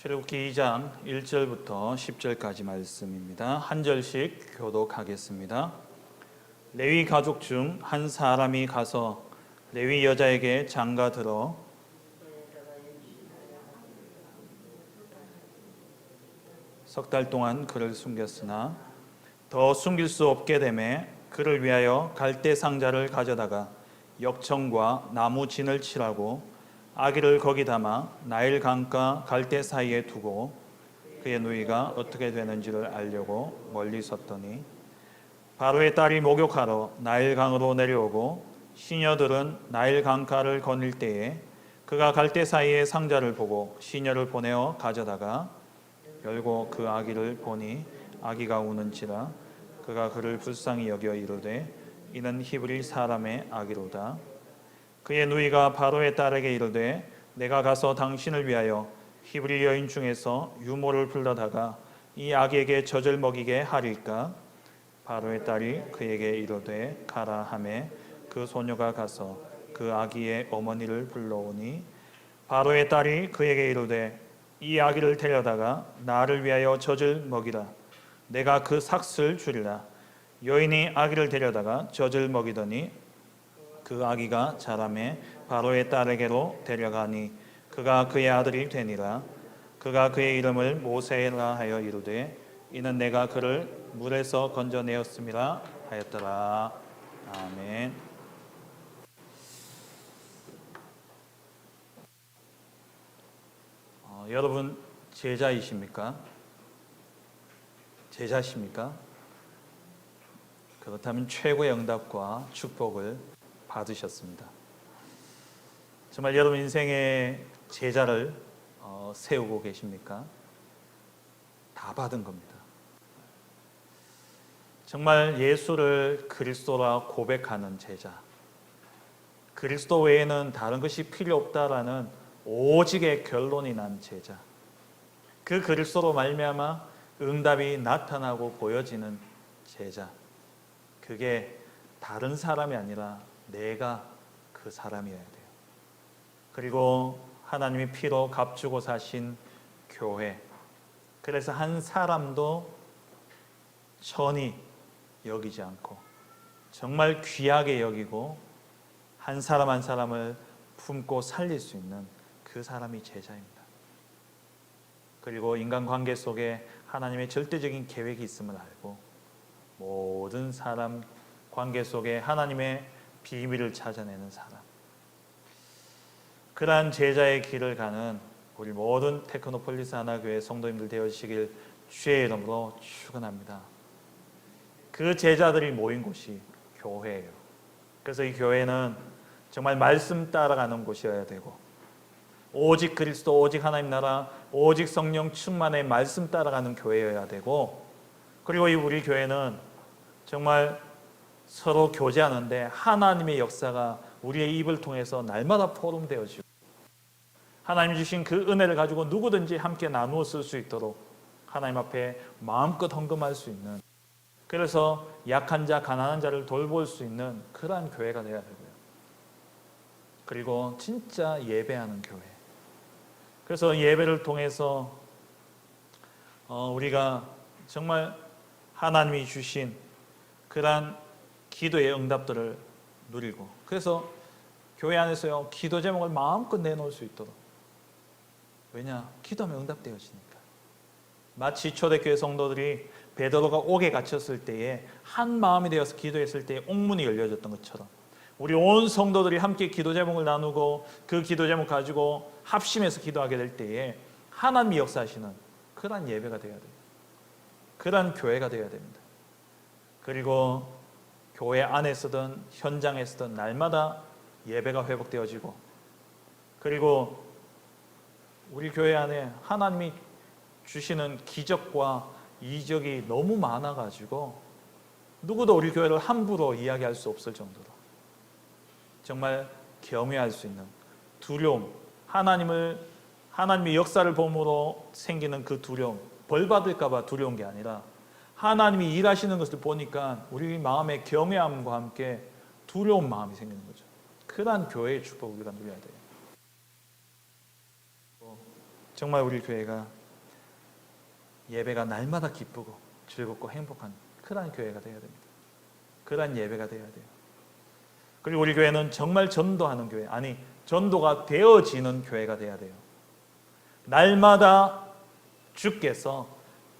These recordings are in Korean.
출애굽기 2장 1절부터 10절까지 말씀입니다. 한 절씩 교독하겠습니다. 레위 가족 중 한 사람이 가서 레위 여자에게 장가들어 석 달 동안 그를 숨겼으나 더 숨길 수 없게 되매 그를 위하여 갈대 상자를 가져다가 역청과 나무 진을 칠하고 아기를 거기 담아 나일 강가 갈대 사이에 두고 그의 누이가 어떻게 되는지를 알려고 멀리 섰더니 바로의 딸이 목욕하러 나일 강으로 내려오고 시녀들은 나일 강가를 거닐 때에 그가 갈대 사이에 상자를 보고 시녀를 보내어 가져다가 열고 그 아기를 보니 아기가 우는지라 그가 그를 불쌍히 여겨 이르되 이는 히브리 사람의 아기로다. 그의 누이가 바로의 딸에게 이르되 내가 가서 당신을 위하여 히브리 여인 중에서 유모를 불러다가 이 아기에게 젖을 먹이게 하리까? 바로의 딸이 그에게 이르되 가라 하매 그 소녀가 가서 그 아기의 어머니를 불러오니 바로의 딸이 그에게 이르되 이 아기를 데려다가 나를 위하여 젖을 먹이라. 내가 그 삭슬 주리라. 여인이 아기를 데려다가 젖을 먹이더니 그 아기가 자라매 바로의 딸에게로 데려가니 그가 그의 아들이 되니라. 그가 그의 이름을 모세라 하여 이르되 이는 내가 그를 물에서 건져내었음이라 하였더라. 아멘. 여러분 제자이십니까? 제자십니까? 그렇다면 최고의 응답과 축복을 받으셨습니다. 정말 여러분 인생의 제자를 세우고 계십니까? 다 받은 겁니다. 정말 예수를 그리스도라 고백하는 제자, 그리스도 외에는 다른 것이 필요 없다라는 오직의 결론이 난 제자, 그 그리스도로 말미암아 응답이 나타나고 보여지는 제자, 그게 다른 사람이 아니라 내가 그 사람이어야 돼요. 그리고 하나님이 피로 값주고 사신 교회, 그래서 한 사람도 천히 여기지 않고 정말 귀하게 여기고 한 사람 한 사람을 품고 살릴 수 있는 그 사람이 제자입니다. 그리고 인간관계 속에 하나님의 절대적인 계획이 있음을 알고 모든 사람 관계 속에 하나님의 비밀을 찾아내는 사람, 그러한 제자의 길을 가는 우리 모든 테크노폴리스 하나교회 성도님들 되어주시길 주의 이름으로 축원합니다. 그 제자들이 모인 곳이 교회예요. 그래서 이 교회는 정말 말씀 따라가는 곳이어야 되고 오직 그리스도, 오직 하나님 나라, 오직 성령 충만의 말씀 따라가는 교회여야 되고, 그리고 이 우리 교회는 정말 서로 교제하는데 하나님의 역사가 우리의 입을 통해서 날마다 포럼되어지고 하나님 주신 그 은혜를 가지고 누구든지 함께 나누어 쓸 수 있도록 하나님 앞에 마음껏 헌금할 수 있는, 그래서 약한 자, 가난한 자를 돌볼 수 있는 그러한 교회가 되어야 되고요. 그리고 진짜 예배하는 교회. 그래서 예배를 통해서 우리가 정말 하나님이 주신 그러한 기도의 응답들을 누리고, 그래서 교회 안에서요 기도 제목을 마음껏 내놓을 수 있도록. 왜냐? 기도하면 응답되어지니까. 마치 초대교회 성도들이 베드로가 옥에 갇혔을 때에 한 마음이 되어서 기도했을 때에 옥문이 열려졌던 것처럼 우리 온 성도들이 함께 기도 제목을 나누고 그 기도 제목 가지고 합심해서 기도하게 될 때에 하나님이 역사하시는 그러한 예배가 되어야 돼요. 그러한 교회가 되어야 됩니다. 그리고 교회 안에서든 현장에서든 날마다 예배가 회복되어지고, 그리고 우리 교회 안에 하나님이 주시는 기적과 이적이 너무 많아가지고 누구도 우리 교회를 함부로 이야기할 수 없을 정도로 정말 겸해할 수 있는 두려움, 하나님의 역사를 보므로 생기는 그 두려움, 벌 받을까 봐 두려운 게 아니라 하나님이 일하시는 것을 보니까 우리 마음의 겸해함과 함께 두려운 마음이 생기는 거죠. 그러한 교회의 축복을 우리가 누려야 돼요. 정말 우리 교회가 예배가 날마다 기쁘고 즐겁고 행복한 그러한 교회가 되어야 됩니다. 그러한 예배가 되어야 돼요. 그리고 우리 교회는 정말 전도하는 교회, 아니 전도가 되어지는 교회가 되어야 돼요. 날마다 주께서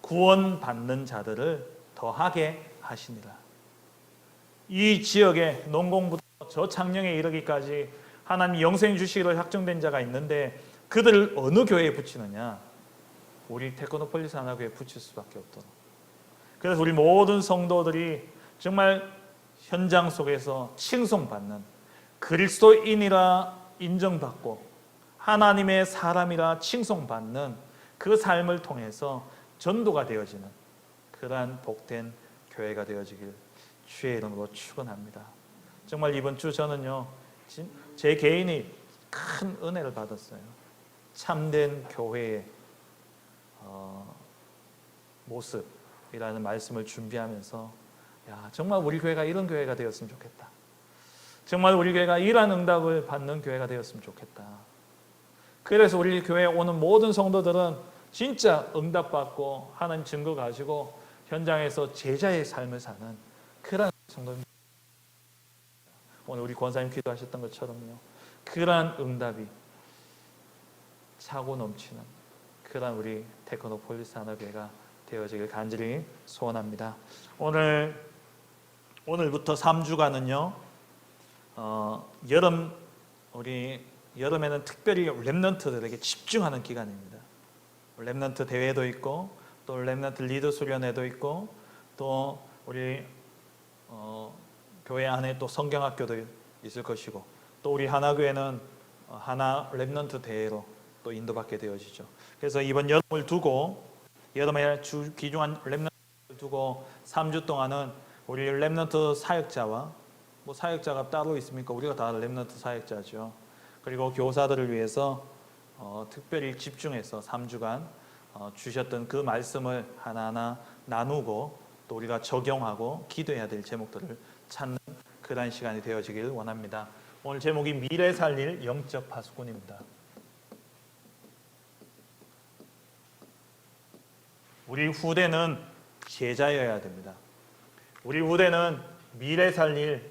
구원받는 자들을 더하게 하시니라. 이 지역에 농공부터 저 창녕에 이르기까지 하나님 영생 주시기로 확정된 자가 있는데 그들을 어느 교회에 붙이느냐? 우리 테크노폴리스 하나교회에 붙일 수밖에 없도록. 그래서 우리 모든 성도들이 정말 현장 속에서 칭송받는 그리스도인이라 인정받고 하나님의 사람이라 칭송받는 그 삶을 통해서 전도가 되어지는 그러한 복된 교회가 되어지길 주의 이름으로 축원합니다. 정말 이번 주 저는요, 제 개인이 큰 은혜를 받았어요. 참된 교회의 모습이라는 말씀을 준비하면서 정말 우리 교회가 이런 교회가 되었으면 좋겠다. 정말 우리 교회가 이러한 응답을 받는 교회가 되었으면 좋겠다. 그래서 우리 교회에 오는 모든 성도들은 진짜 응답받고 하나님 증거 가지고 현장에서 제자의 삶을 사는 그러한 성도입니다. 오늘 우리 권사님 기도하셨던 것처럼요, 그러한 응답이 차고 넘치는 그러한 우리 테크노폴리스 하나교회가 되어지길 간절히 소원합니다. 오늘부터 3주간은요, 우리 여름에는 특별히 렘넌트들에게 집중하는 기간입니다. 렘넌트 대회도 있고, 또 렘넌트 리더 수련회도 있고, 또 우리 교회 안에 또 성경학교도 있을 것이고, 또 우리 하나교회는 하나 렘넌트 대회로 또 인도받게 되어지죠. 그래서 이번 여름을 두고, 여름에 귀중한 렘넌트를 두고 3주 동안은 우리 렘넌트 사역자와, 뭐 사역자가 따로 있습니까? 우리가 다 렘넌트 사역자죠. 그리고 교사들을 위해서 특별히 집중해서 3주간 주셨던 그 말씀을 하나하나 나누고 또 우리가 적용하고 기도해야 될 제목들을 찾는 그런 시간이 되어지길 원합니다. 오늘 제목이 미래 살릴 영적 파수꾼입니다. 우리 후대는 제자여야 됩니다. 우리 후대는 미래 살릴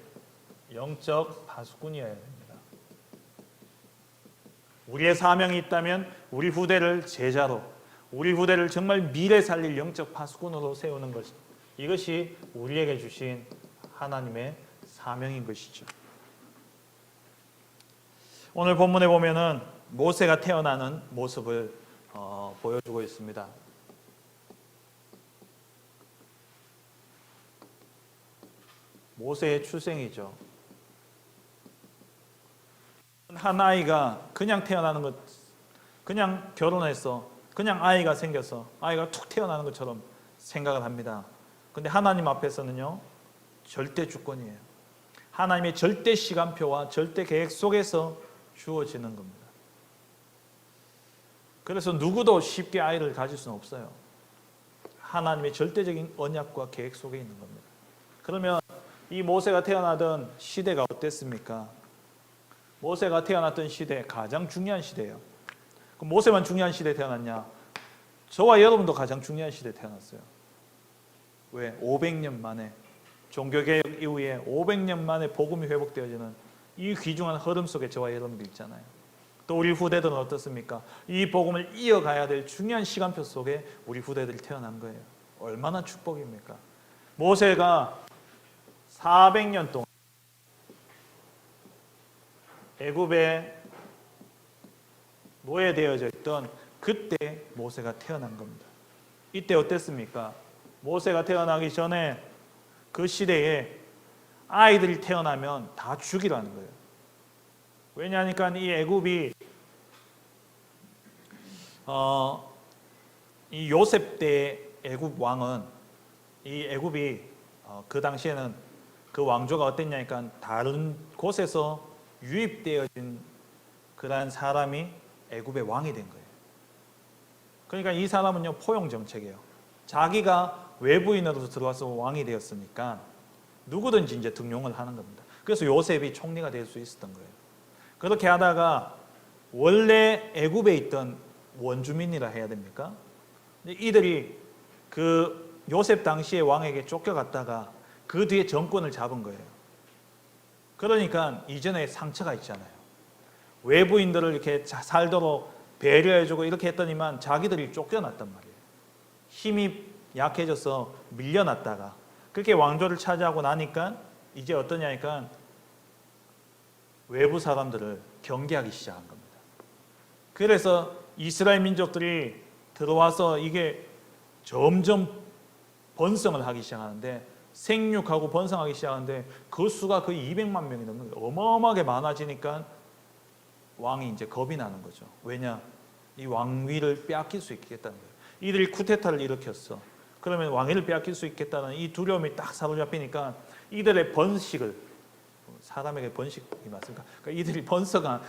영적 파수꾼이어야 됩니다. 우리의 사명이 있다면 우리 후대를 제자로, 우리 후대를 정말 미래 살릴 영적 파수꾼으로 세우는 것, 이것이 우리에게 주신 하나님의 사명인 것이죠. 오늘 본문에 보면은 모세가 태어나는 모습을 보여주고 있습니다. 모세의 출생이죠. 한 아이가 그냥 태어나는 것, 그냥 결혼해서 그냥 아이가 생겨서 아이가 툭 태어나는 것처럼 생각을 합니다. 근데 하나님 앞에서는요, 절대 주권이에요. 하나님의 절대 시간표와 절대 계획 속에서 주어지는 겁니다. 그래서 누구도 쉽게 아이를 가질 수는 없어요. 하나님의 절대적인 언약과 계획 속에 있는 겁니다. 그러면 이 모세가 태어나던 시대가 어땠습니까? 모세가 태어났던 시대, 가장 중요한 시대예요. 그럼 모세만 중요한 시대에 태어났냐? 저와 여러분도 가장 중요한 시대에 태어났어요. 왜? 500년 만에, 종교개혁 이후에 500년 만에 복음이 회복되어지는 이 귀중한 흐름 속에 저와 여러분도 있잖아요. 또 우리 후대들은 어떻습니까? 이 복음을 이어가야 될 중요한 시간표 속에 우리 후대들이 태어난 거예요. 얼마나 축복입니까? 모세가 400년 동안 애굽에 노예되어져 있던 그때 모세가 태어난 겁니다. 이때 어땠습니까? 모세가 태어나기 전에 그 시대에 아이들이 태어나면 다 죽이라는 거예요. 왜냐하니까 이 애굽이 이 요셉 때 애굽 왕은, 이 애굽이 그 당시에는 그 왕조가 어땠냐니까 다른 곳에서 유입되어진 그러한 사람이 애굽의 왕이 된 거예요. 그러니까 이 사람은요, 포용 정책이에요. 자기가 외부인으로서 들어와서 왕이 되었으니까 누구든지 이제 등용을 하는 겁니다. 그래서 요셉이 총리가 될 수 있었던 거예요. 그렇게 하다가 원래 애굽에 있던 원주민이라 해야 됩니까? 이들이 그 요셉 당시의 왕에게 쫓겨갔다가 그 뒤에 정권을 잡은 거예요. 그러니까 이전에 상처가 있잖아요. 외부인들을 이렇게 살도록 배려해주고 이렇게 했더니만 자기들이 쫓겨났단 말이에요. 힘이 약해져서 밀려났다가 그렇게 왕조를 차지하고 나니까 이제 어떠냐니까 외부 사람들을 경계하기 시작한 겁니다. 그래서 이스라엘 민족들이 들어와서 이게 점점 번성을 하기 시작하는데 생육하고 번성하기 시작하는데 그 수가 거의 200만 명이 넘는 거예요. 어마어마하게 많아지니까 왕이 이제 겁이 나는 거죠. 왜냐? 이 왕위를 빼앗길 수 있겠다는 거예요. 이들이 쿠데타를 일으켰어. 그러면 왕위를 빼앗길 수 있겠다는 이 두려움이 딱 사로잡히니까 이들의 번식을, 사람에게 번식이 맞습니까? 그러니까 이들이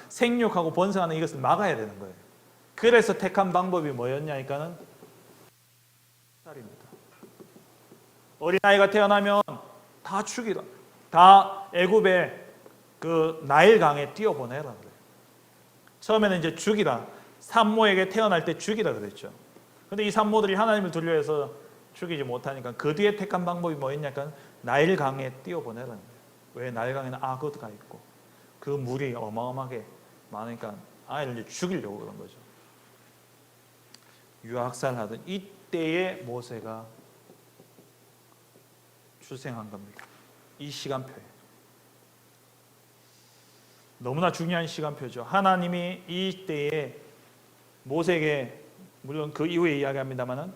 생육하고 번성하는 이것을 막아야 되는 거예요. 그래서 택한 방법이 뭐였냐니까는 살입니다. 어린아이가 태어나면 다 죽이라. 다 애굽의 그 나일 강에 띄어보내라 그래요. 처음에는 이제 죽이라. 산모에게 태어날 때 죽이라 그랬죠. 근데 이 산모들이 하나님을 두려워해서 죽이지 못하니까 그 뒤에 택한 방법이 뭐였냐니까 나일 강에 띄어보내라는 거예요. 왜? 나일 강에는 악어가 있고 그 물이 어마어마하게 많으니까 아이를 이제 죽이려고 그런 거죠. 유학살하던 이때에 모세가 출생한 겁니다. 이 시간표에. 너무나 중요한 시간표죠. 하나님이 이때에 모세에게, 물론 그 이후에 이야기합니다만은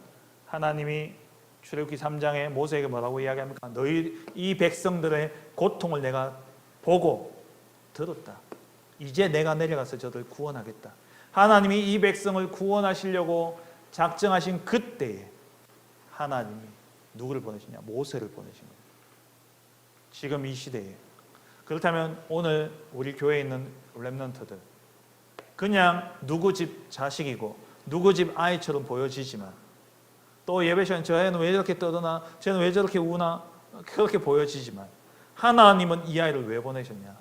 하나님이 출애굽기 3장에 모세에게 뭐라고 이야기합니까? 너희 이 백성들의 고통을 내가 보고 들었다. 이제 내가 내려가서 저들을 구원하겠다. 하나님이 이 백성을 구원하시려고 작정하신 그때에 하나님이 누구를 보내시냐? 모세를 보내신 거예요. 지금 이 시대에. 그렇다면 오늘 우리 교회에 있는 렘넌트들, 그냥 누구 집 자식이고 누구 집 아이처럼 보여지지만, 또 예배 시간 저 애는 왜 저렇게 떠드나, 쟤는 왜 저렇게 우나, 그렇게 보여지지만 하나님은 이 아이를 왜 보내셨냐?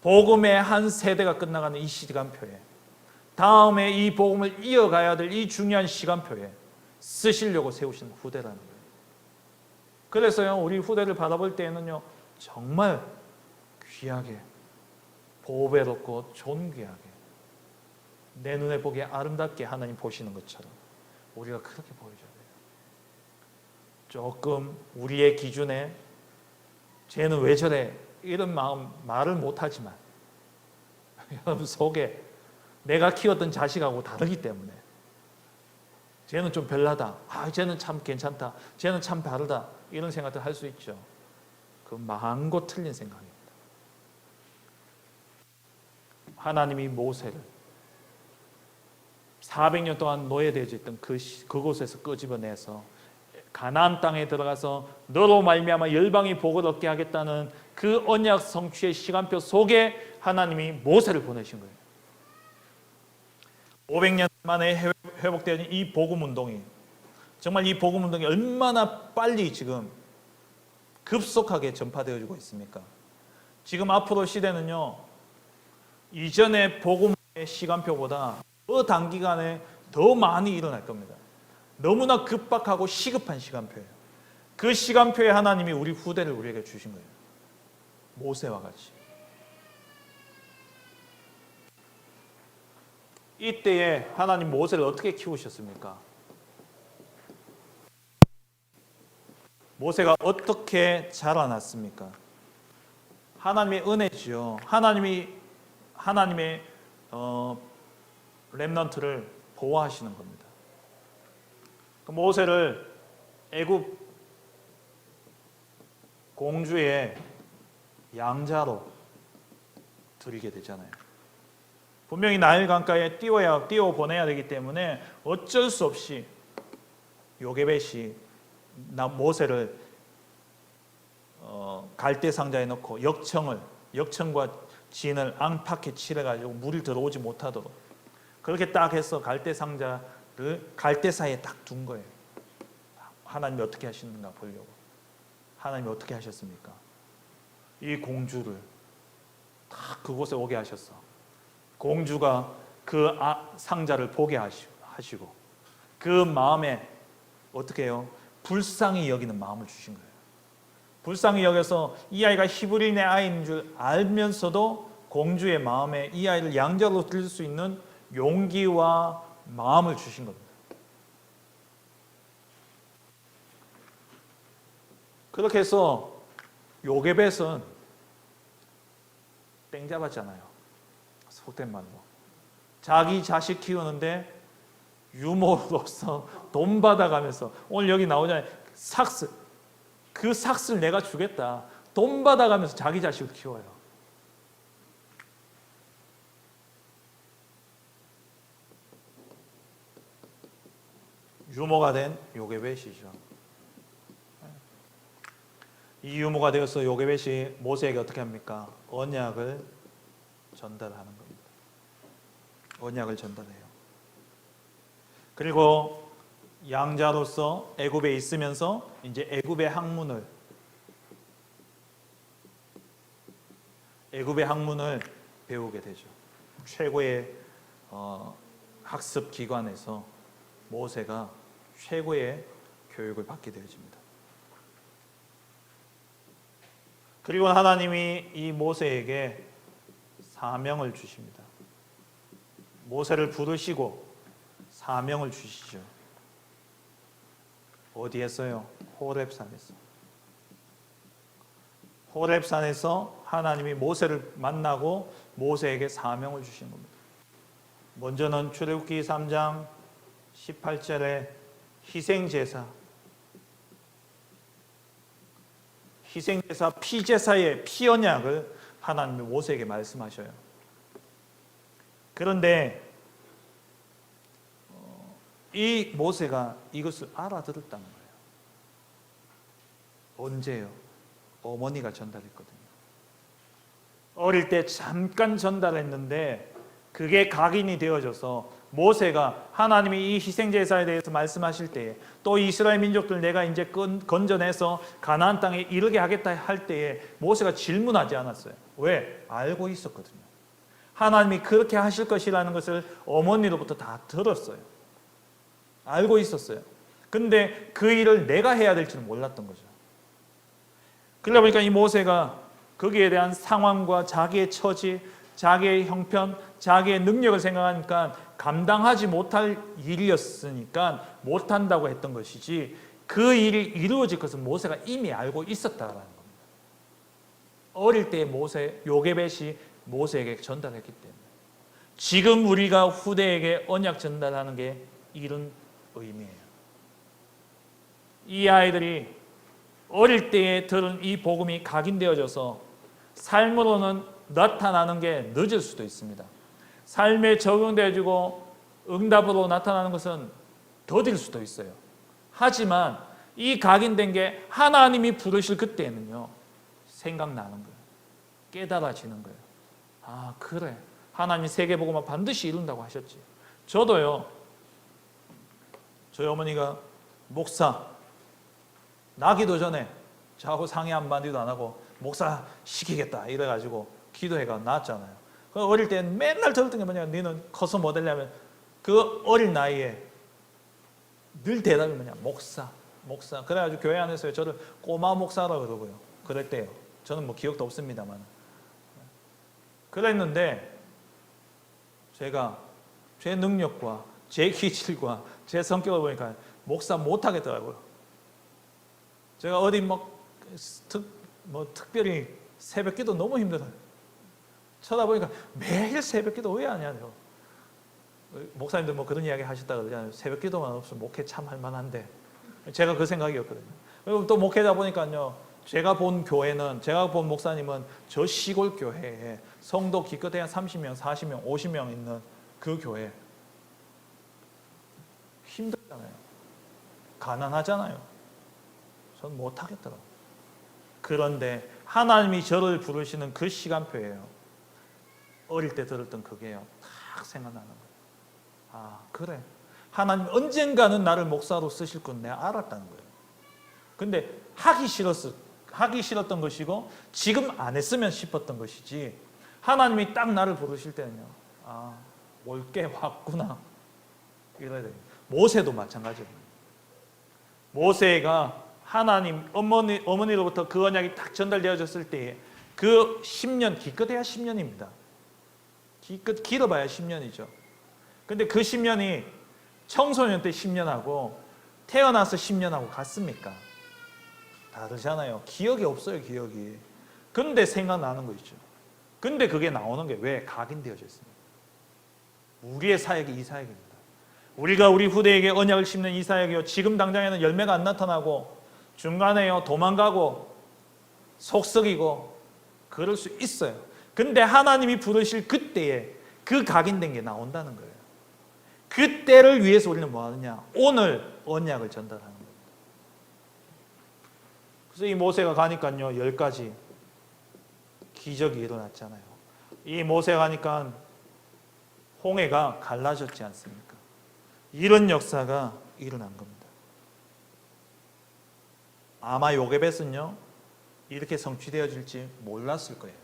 복음의 한 세대가 끝나가는 이 시간표에, 다음에 이 복음을 이어가야 될 이 중요한 시간표에 쓰시려고 세우신 후대라는 거예요. 그래서요, 우리 후대를 바라볼 때에는요, 정말 귀하게, 보배롭고 존귀하게, 내 눈에 보기에 아름답게 하나님 보시는 것처럼 우리가 그렇게 보여줘야 돼요. 조금 우리의 기준에 쟤는 왜 저래? 이런 마음 말을 못하지만 여러분 속에 내가 키웠던 자식하고 다르기 때문에 쟤는 좀 별나다. 쟤는 참 괜찮다. 쟤는 참 다르다. 이런 생각들 할 수 있죠. 그 망고 틀린 생각입니다. 하나님이 모세를 400년 동안 노예되어 있던 그곳에서 끄집어내서 가나안 땅에 들어가서 너로 말미암아 열방이 복을 얻게 하겠다는 그 언약 성취의 시간표 속에 하나님이 모세를 보내신 거예요. 500년 만에 회복되는 이 복음 운동이, 정말 이 복음 운동이 얼마나 빨리 지금 급속하게 전파되어지고 있습니까? 지금 앞으로 시대는요, 이전의 복음의 시간표보다 더 단기간에 더 많이 일어날 겁니다. 너무나 급박하고 시급한 시간표예요. 그 시간표에 하나님이 우리 후대를 우리에게 주신 거예요. 모세와 같이. 이때에 하나님 모세를 어떻게 키우셨습니까? 모세가 어떻게 자라났습니까? 하나님의 은혜지요. 하나님의 렘넌트를 보호하시는 겁니다. 모세를 애굽 공주의 양자로 드리게 되잖아요. 분명히 나일 강가에 띄워 보내야 되기 때문에 어쩔 수 없이 요게벳이 모세를 갈대 상자에 넣고 역청과 진을 앙팍에 칠해가지고 물이 들어오지 못하도록 그렇게 딱 해서 갈대 상자를 갈대사이에 딱 둔 거예요. 하나님이 어떻게 하시는가 보려고. 하나님이 어떻게 하셨습니까? 이 공주를 딱 그곳에 오게 하셨어. 공주가 그 상자를 보게 하시고 하시고 그 마음에 어떻게 해요? 불쌍히 여기는 마음을 주신 거예요. 불쌍히 여겨서 이 아이가 히브리인의 아이인 줄 알면서도 공주의 마음에 이 아이를 양자로 드릴 수 있는 용기와 마음을 주신 겁니다. 그렇게 해서 요게벳은 땡 잡았잖아요. 속된 말로. 자기 자식 키우는데 유모로서 돈 받아가면서 오늘 여기 나오잖아요. 삭스. 그 삭스를 내가 주겠다. 돈 받아가면서 자기 자식을 키워요. 유모가 된 요게벳이죠. 이 유모가 되어서 요게벳이 모세에게 어떻게 합니까? 언약을 전달하는 겁니다. 언약을 전달해요. 그리고 양자로서 애굽에 있으면서 이제 애굽의 학문을 배우게 되죠. 최고의 학습 기관에서 모세가 최고의 교육을 받게 되어집니다. 그리고 하나님이 이 모세에게 사명을 주십니다. 모세를 부르시고 사명을 주시죠. 어디에서요? 호렙산에서. 호렙산에서 하나님이 모세를 만나고 모세에게 사명을 주신 겁니다. 먼저는 출애굽기 3장 18절에 희생제사 피제사의 피언약을 하나님이 모세에게 말씀하셔요. 그런데 이 모세가 이것을 알아들었다는 거예요. 언제요? 어머니가 전달했거든요. 어릴 때 잠깐 전달했는데 그게 각인이 되어져서 모세가 하나님이 이 희생제사에 대해서 말씀하실 때에 또 이스라엘 민족들 내가 이제 건져내서 가나안 땅에 이르게 하겠다 할 때에 모세가 질문하지 않았어요. 왜? 알고 있었거든요. 하나님이 그렇게 하실 것이라는 것을 어머니로부터 다 들었어요. 알고 있었어요. 근데 그 일을 내가 해야 될 줄은 몰랐던 거죠. 그러다 보니까 이 모세가 거기에 대한 상황과 자기의 처지, 자기의 형편, 자기의 능력을 생각하니까 감당하지 못할 일이었으니까 못한다고 했던 것이지 그 일이 이루어질 것은 모세가 이미 알고 있었다라는 겁니다. 어릴 때 요게벳이 모세에게 전달했기 때문에 지금 우리가 후대에게 언약 전달하는 게 이런 의미예요. 이 아이들이 어릴 때에 들은 이 복음이 각인되어져서 삶으로는 나타나는 게 늦을 수도 있습니다. 삶에 적용되어지고 응답으로 나타나는 것은 더딜 수도 있어요. 하지만 이 각인된 게 하나님이 부르실 그때는요 생각나는 거예요. 깨달아지는 거예요. 아 그래, 하나님이 세계복음을 반드시 이룬다고 하셨지. 저도요, 저희 어머니가 목사 나기도 전에 저하고 상의 한마디도 안 하고 목사 시키겠다 이래가지고 기도회가 나왔잖아요. 어릴 때는 맨날 들었던 게 뭐냐, 너는 커서 뭐 되려면, 그 어린 나이에 늘 대답이 뭐냐, 목사. 그래가지고 교회 안에서 저를 꼬마 목사라고 그러고요. 그랬대요. 저는 뭐 기억도 없습니다만. 그랬는데 제가 제 능력과 제 기질과 제 성격을 보니까 목사 못하겠더라고요. 제가 어디 특별히 새벽기도 너무 힘들어요. 쳐다보니까 매일 새벽기도 왜 하냐요. 목사님들 뭐 그런 이야기 하셨다 그러잖아요. 새벽기도만 없으면 목회 참 할만한데, 제가 그 생각이었거든요. 그리고 또 목회다 보니까요, 제가 본 목사님은 저 시골 교회에 성도 기껏해야 30명, 40명, 50명 있는 그 교회. 힘들잖아요. 가난하잖아요. 전 못하겠더라고요. 그런데 하나님이 저를 부르시는 그 시간표예요. 어릴 때 들었던 그게요, 딱 생각나는 거예요. 아 그래, 하나님 언젠가는 나를 목사로 쓰실 건 내가 알았다는 거예요. 근데 하기 싫었던 것이고 지금 안 했으면 싶었던 것이지, 하나님이 딱 나를 부르실 때는요, 아 올 게 왔구나 이뤄야 됩니다. 모세도 마찬가지입니다. 모세가 하나님 어머니로부터 그 언약이 딱 전달되어졌을 때에 그 10년, 기껏해야 10년입니다. 기껏 길어봐야 10년이죠. 근데 그 10년이 청소년 때 10년하고 태어나서 10년하고 같습니까? 다르잖아요. 기억이 없어요, 기억이. 근데 생각나는 거 있죠. 근데 그게 나오는 게 왜? 각인되어져 있습니다. 우리의 사역이 이 사역입니다. 우리가 우리 후대에게 언약을 심는 이 사역이요, 지금 당장에는 열매가 안 나타나고 중간에요 도망가고 속썩이고 그럴 수 있어요. 근데 하나님이 부르실 그때에 그 각인된 게 나온다는 거예요. 그때를 위해서 우리는 뭐 하느냐? 오늘 언약을 전달하는 겁니다. 그래서 이 모세가 가니까요 10가지 기적이 일어났잖아요. 이 모세가 가니까 홍해가 갈라졌지 않습니까? 이런 역사가 일어난 겁니다. 아마 요게벳은요 이렇게 성취되어질지 몰랐을 거예요.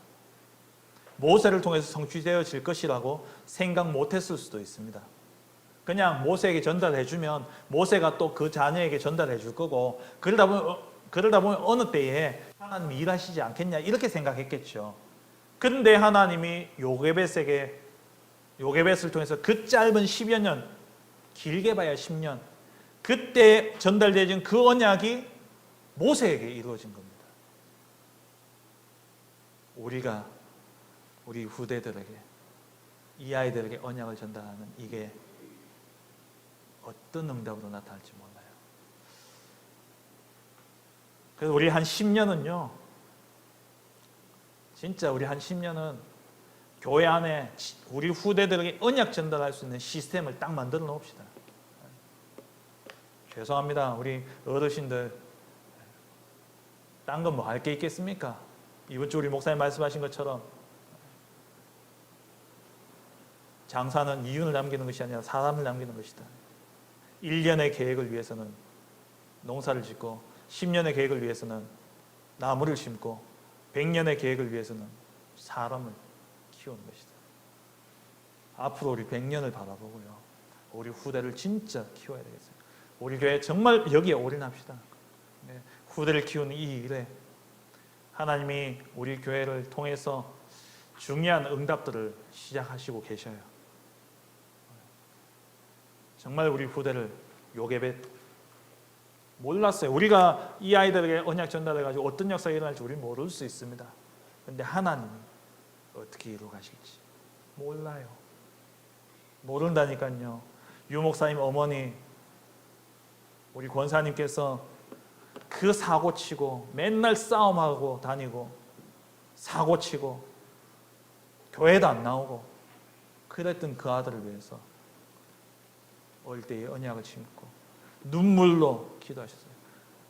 모세를 통해서 성취되어질 것이라고 생각 못했을 수도 있습니다. 그냥 모세에게 전달해주면 모세가 또 그 자녀에게 전달해 줄 거고 그러다 보면 어느 때에 하나님이 일하시지 않겠냐 이렇게 생각했겠죠. 그런데 하나님이 요게벳을 통해서 그 짧은 10여 년, 길게 봐야 10년, 그때 전달되어진 그 언약이 모세에게 이루어진 겁니다. 우리가 우리 후대들에게, 이 아이들에게 언약을 전달하는 이게 어떤 응답으로 나타날지 몰라요. 그래서 우리 한 10년은요, 진짜 우리 한 10년은 교회 안에 우리 후대들에게 언약 전달할 수 있는 시스템을 딱 만들어 놓읍시다. 죄송합니다. 우리 어르신들, 딴 건 뭐 할 게 있겠습니까? 이번 주 우리 목사님 말씀하신 것처럼 장사는 이윤을 남기는 것이 아니라 사람을 남기는 것이다. 1년의 계획을 위해서는 농사를 짓고 10년의 계획을 위해서는 나무를 심고 100년의 계획을 위해서는 사람을 키우는 것이다. 앞으로 우리 100년을 바라보고요, 우리 후대를 진짜 키워야 되겠어요. 우리 교회 정말 여기에 올인합시다. 후대를 키우는 이 일에 하나님이 우리 교회를 통해서 중요한 응답들을 시작하시고 계셔요. 정말 우리 후대를 요게벳 몰랐어요. 우리가 이 아이들에게 언약 전달해가지고 어떤 역사가 일어날지 우리는 모를 수 있습니다. 그런데 하나님이 어떻게 이루어 가실지 몰라요. 모른다니까요. 유 목사님 어머니, 우리 권사님께서 그 사고치고 맨날 싸움하고 다니고 사고치고 교회도 안 나오고 그랬던 그 아들을 위해서 어릴 때의 언약을 심고 눈물로 기도하셨어요.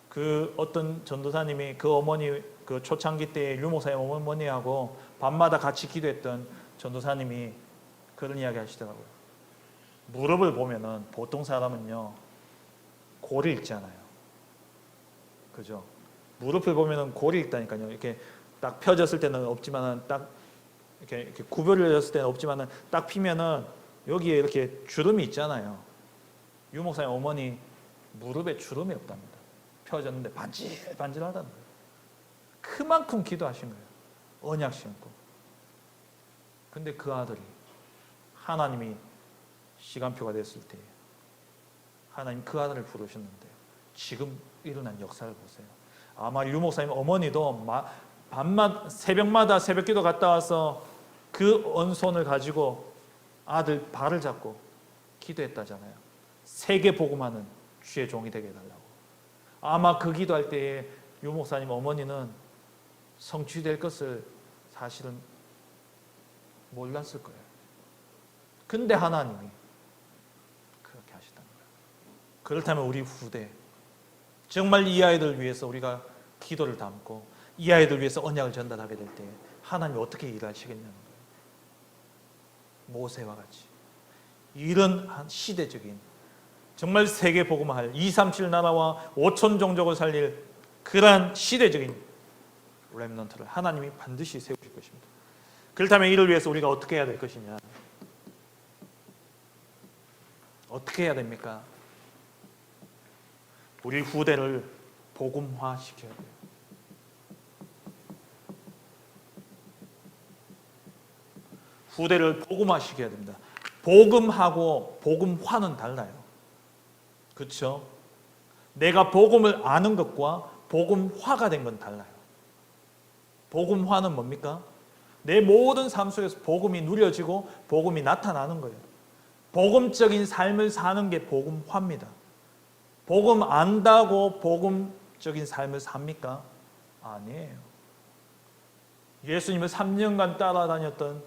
그 어떤 전도사님이 그 어머니, 그 초창기 때 유목사님 어머니하고 밤마다 같이 기도했던 전도사님이 그런 이야기 하시더라고요. 무릎을 보면은 보통 사람은요 골이 있잖아요. 그죠? 무릎을 보면은 골이 있다니까요. 이렇게 딱 펴졌을 때는 없지만은 딱 이렇게 구부려졌을 때는 없지만은 딱 피면은 여기에 이렇게 주름이 있잖아요. 유 목사님 어머니 무릎에 주름이 없답니다. 펴졌는데 반질반질하다는 거예요. 그만큼 기도하신 거예요. 언약 심고. 근데 그 아들이 하나님이 시간표가 됐을 때 하나님 그 아들을 부르셨는데 지금 일어난 역사를 보세요. 아마 유 목사님 어머니도 밤마다 새벽마다 새벽기도 갔다 와서 그 언손을 가지고 아들 발을 잡고 기도했다잖아요. 세계 복음하는 주의 종이 되게 해달라고. 아마 그 기도할 때에 유 목사님 어머니는 성취될 것을 사실은 몰랐을 거예요. 근데 하나님이 그렇게 하시다는 거예요. 그렇다면 우리 후대, 정말 이 아이들 위해서 우리가 기도를 담고 이 아이들 위해서 언약을 전달하게 될 때 하나님이 어떻게 일하시겠냐는 거예요. 모세와 같이 이런 한 시대적인, 정말 세계 복음화할 237 나라와 5천 종족을 살릴 그러한 시대적인 렘넌트를 하나님이 반드시 세우실 것입니다. 그렇다면 이를 위해서 우리가 어떻게 해야 될 것이냐? 어떻게 해야 됩니까? 우리 후대를 복음화 시켜야 돼요. 후대를 복음화 시켜야 됩니다. 복음하고 복음화는 달라요. 그렇죠? 내가 복음을 아는 것과 복음화가 된 건 달라요. 복음화는 뭡니까? 내 모든 삶 속에서 복음이 누려지고 복음이 나타나는 거예요. 복음적인 삶을 사는 게 복음화입니다. 복음 안다고 복음적인 삶을 삽니까? 아니에요. 예수님을 3년간 따라다녔던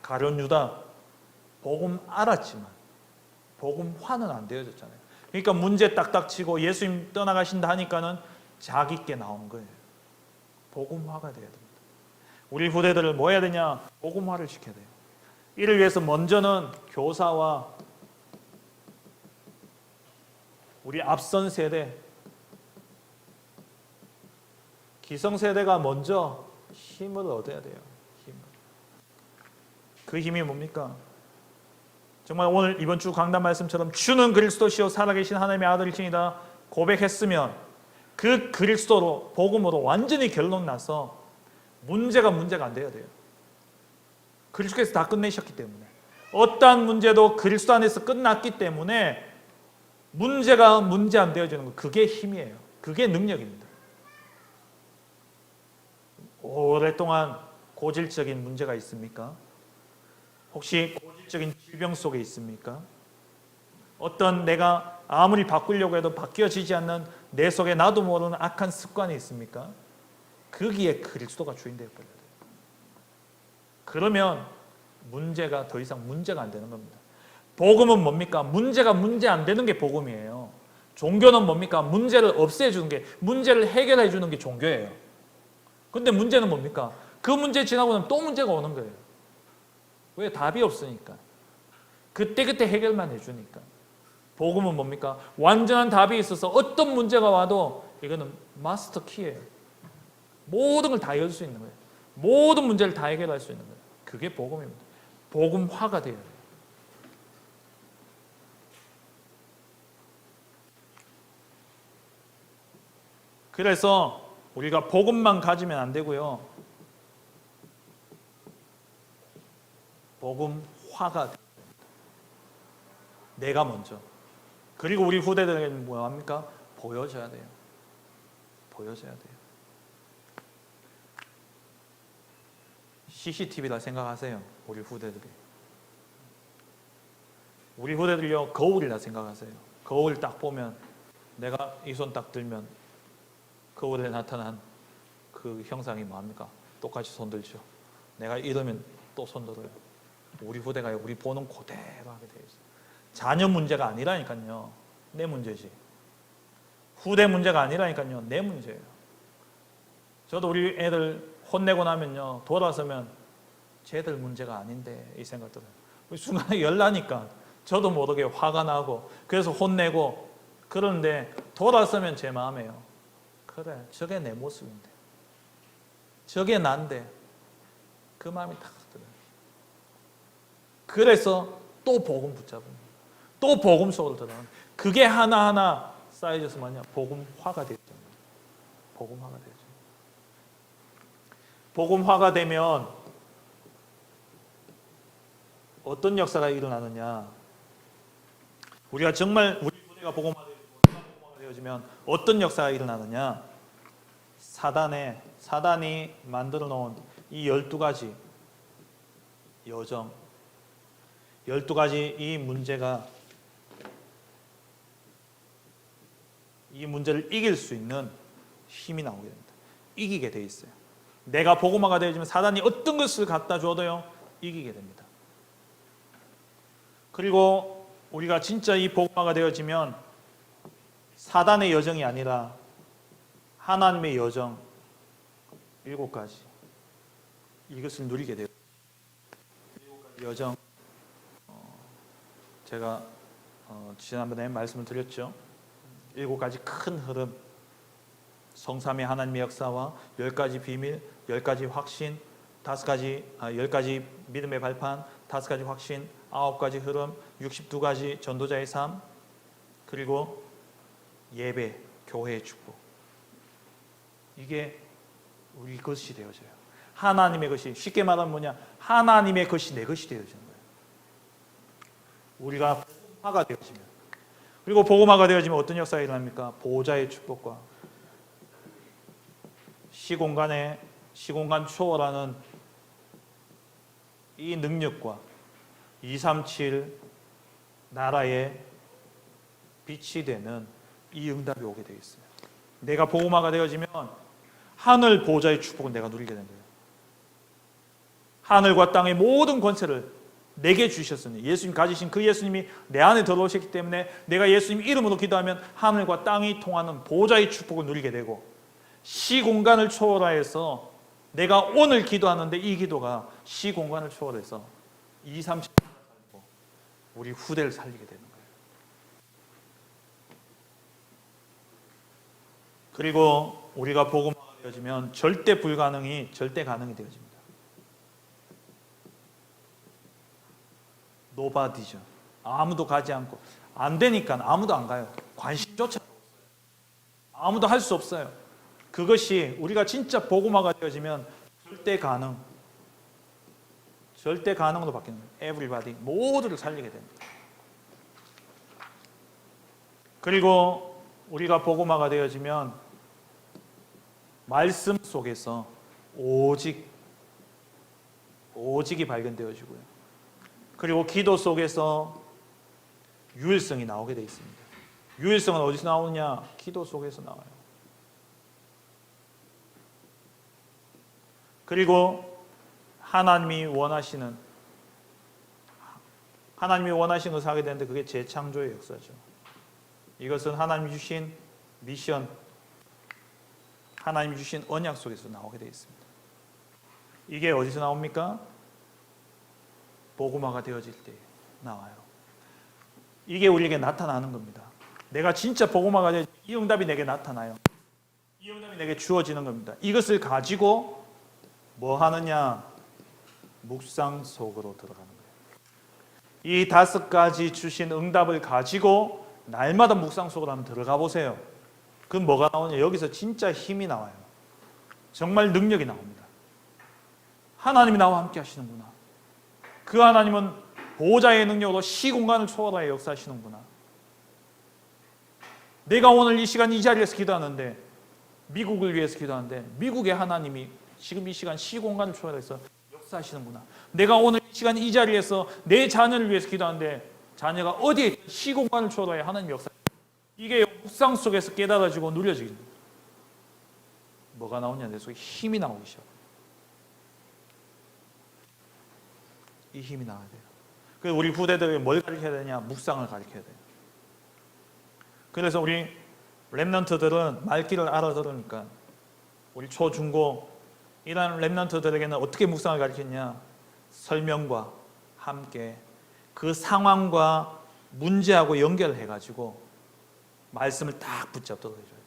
가룟 유다, 복음 알았지만 복음화는 안 되어졌잖아요. 그러니까 문제 딱딱 치고 예수님 떠나가신다 하니까는 자기께 나온 거예요. 복음화가 돼야 됩니다. 우리 후대들을 뭐 해야 되냐? 복음화를 시켜야 돼요. 이를 위해서 먼저는 교사와 우리 앞선 세대, 기성세대가 먼저 힘을 얻어야 돼요. 힘을. 그 힘이 뭡니까? 정말 오늘 이번 주 강단 말씀처럼 주는 그리스도시요 살아계신 하나님의 아들이시니다 고백했으면 그 그리스도로 복음으로 완전히 결론 나서 문제가 안 돼야 돼요. 그리스도께서 다 끝내셨기 때문에 어떠한 문제도 그리스도 안에서 끝났기 때문에 문제가 문제 안 되어지는 거, 그게 힘이에요. 그게 능력입니다. 오랫동안 고질적인 문제가 있습니까? 혹시 고질적인 질병 속에 있습니까? 어떤 내가 아무리 바꾸려고 해도 바뀌어지지 않는 내 속에 나도 모르는 악한 습관이 있습니까? 거기에 그리스도가 주인 되어버려야 돼요. 그러면 문제가 더 이상 문제가 안 되는 겁니다. 복음은 뭡니까? 문제가 문제 안 되는 게 복음이에요. 종교는 뭡니까? 문제를 없애주는 게, 문제를 해결해 주는 게 종교예요. 근데 문제는 뭡니까? 그 문제 지나고 나면 또 문제가 오는 거예요. 왜? 답이 없으니까. 그때그때 해결만 해주니까. 복음은 뭡니까? 완전한 답이 있어서 어떤 문제가 와도 이거는 마스터 키예요. 모든 걸 다 열 수 있는 거예요. 모든 문제를 다 해결할 수 있는 거예요. 그게 복음입니다. 복음화가 돼요. 그래서 우리가 복음만 가지면 안 되고요. 복음화가 돼요. 내가 먼저. 그리고 우리 후대들에게는 뭐 합니까? 보여줘야 돼요. 보여줘야 돼요. CCTV라 생각하세요. 우리 후대들이. 우리 후대들이요, 거울이라 생각하세요. 거울 딱 보면 내가 이 손 딱 들면 거울에 나타난 그 형상이 뭐합니까? 똑같이 손 들죠. 내가 이러면 또 손 들어요. 우리 후대가요, 우리 보는 그대로 하게 되어 있어요. 자녀 문제가 아니라니까요. 내 문제지. 후대 문제가 아니라니까요. 내 문제예요. 저도 우리 애들 혼내고 나면요, 돌아서면 쟤들 문제가 아닌데 이 생각 들어요. 순간에 열나니까 저도 모르게 화가 나고 그래서 혼내고 그러는데 돌아서면 제 마음이에요. 그래, 저게 내 모습인데, 저게 난데, 그 마음이 딱 들어요. 그래서 또 복음 붙잡은, 또 복음 속으로 들어가는, 그게 하나하나 쌓여져서 뭐냐? 복음화가 되죠. 복음화가 되죠. 복음화가 되면 어떤 역사가 일어나느냐? 우리가 정말 우리 부대가 복음화가 되어지면 어떤 역사가 일어나느냐? 사단이 만들어 놓은 이 12가지 여정, 12가지 이 문제가, 이 문제를 이길 수 있는 힘이 나오게 됩니다. 이기게 돼 있어요. 내가 복음화가 되어지면 사단이 어떤 것을 갖다 줘도요, 이기게 됩니다. 그리고 우리가 진짜 이 복음화가 되어지면 사단의 여정이 아니라 하나님의 여정 7가지, 이것을 누리게 돼요. 7가지 여정, 제가 지난번에 말씀을 드렸죠. 7가지 큰 흐름, 성삼위 하나님의 역사와 10가지 비밀, 10가지 확신, 열 가지 믿음의 발판, 5가지 확신, 9가지 흐름, 62가지 전도자의 삶, 그리고 예배, 교회의 축복. 이게 우리 것이 되어져요. 하나님의 것이, 쉽게 말하면 뭐냐? 하나님의 것이 내 것이 되어지는 거예요. 우리가 복음화가 되어지면. 그리고 복음화가 되어지면 어떤 역사가 일어납니까? 보호자의 축복과 시공간 초월하는 이 능력과 237 나라의 빛이 되는 이 응답이 오게 되어 있어요. 내가 복음화가 되어지면 하늘 보호자의 축복을 내가 누리게 된 거예요. 하늘과 땅의 모든 권세를 내게 주셨으니, 예수님 가지신 그 예수님이 내 안에 들어오셨기 때문에 내가 예수님 이름으로 기도하면 하늘과 땅이 통하는 보호자의 축복을 누리게 되고, 시공간을 초월하여서 내가 오늘 기도하는데 이 기도가 시공간을 초월해서 237 살고 우리 후대를 살리게 되는 거예요. 그리고 우리가 복음화가 되어지면 절대 불가능이 절대 가능이 되어집니다. 노바디죠. 아무도 가지 않고, 안 되니까 아무도 안 가요. 관심조차 없어요. 아무도 할 수 없어요. 그것이 우리가 진짜 복음화가 되어지면 절대 가능으로 바뀌는 거예요. Everybody, 모두를 살리게 됩니다. 그리고 우리가 복음화가 되어지면 말씀 속에서 오직이 발견되어지고요. 그리고 기도 속에서 유일성이 나오게 되어 있습니다. 유일성은 어디서 나오느냐? 기도 속에서 나와요. 그리고 하나님이 원하시는 것을 하게 되는데 그게 재창조의 역사죠. 이것은 하나님이 주신 미션, 하나님이 주신 언약 속에서 나오게 되어 있습니다. 이게 어디서 나옵니까? 복음화가 되어질 때 나와요. 이게 우리에게 나타나는 겁니다. 내가 진짜 복음화가 되어질 때 이 응답이 내게 나타나요. 이 응답이 내게 주어지는 겁니다. 이것을 가지고 뭐 하느냐? 묵상 속으로 들어가는 거예요. 이 5가지 주신 응답을 가지고 날마다 묵상 속으로 한번 들어가 보세요. 그럼 뭐가 나오냐? 여기서 진짜 힘이 나와요. 정말 능력이 나옵니다. 하나님이 나와 함께 하시는구나. 그 하나님은 보호자의 능력으로 시공간을 초월하여 역사하시는구나. 내가 오늘 이 시간 이 자리에서 기도하는데, 미국을 위해서 기도하는데 미국의 하나님이 지금 이 시간 시공간을 초월해서 역사하시는구나. 내가 오늘 이 시간 이 자리에서 내 자녀를 위해서 기도하는데 자녀가 어디에 있든 시공간을 초월하여 하나님 역사. 이게 묵상 속에서 깨달아지고 누려지게 됩니다. 뭐가 나오냐? 내 속에 힘이 나오기 시작해요. 이 힘이 나와야 돼요. 그래서 우리 후대들에게 뭘 가르쳐야 되냐? 묵상을 가르쳐야 돼요. 그래서 우리 렘넌트들은 말귀를 알아들으니까 우리 초, 중고 이런 렘넌트들에게는 어떻게 묵상을 가르쳤냐? 설명과 함께 그 상황과 문제하고 연결해가지고 말씀을 딱 붙잡도록 해줘야 돼요.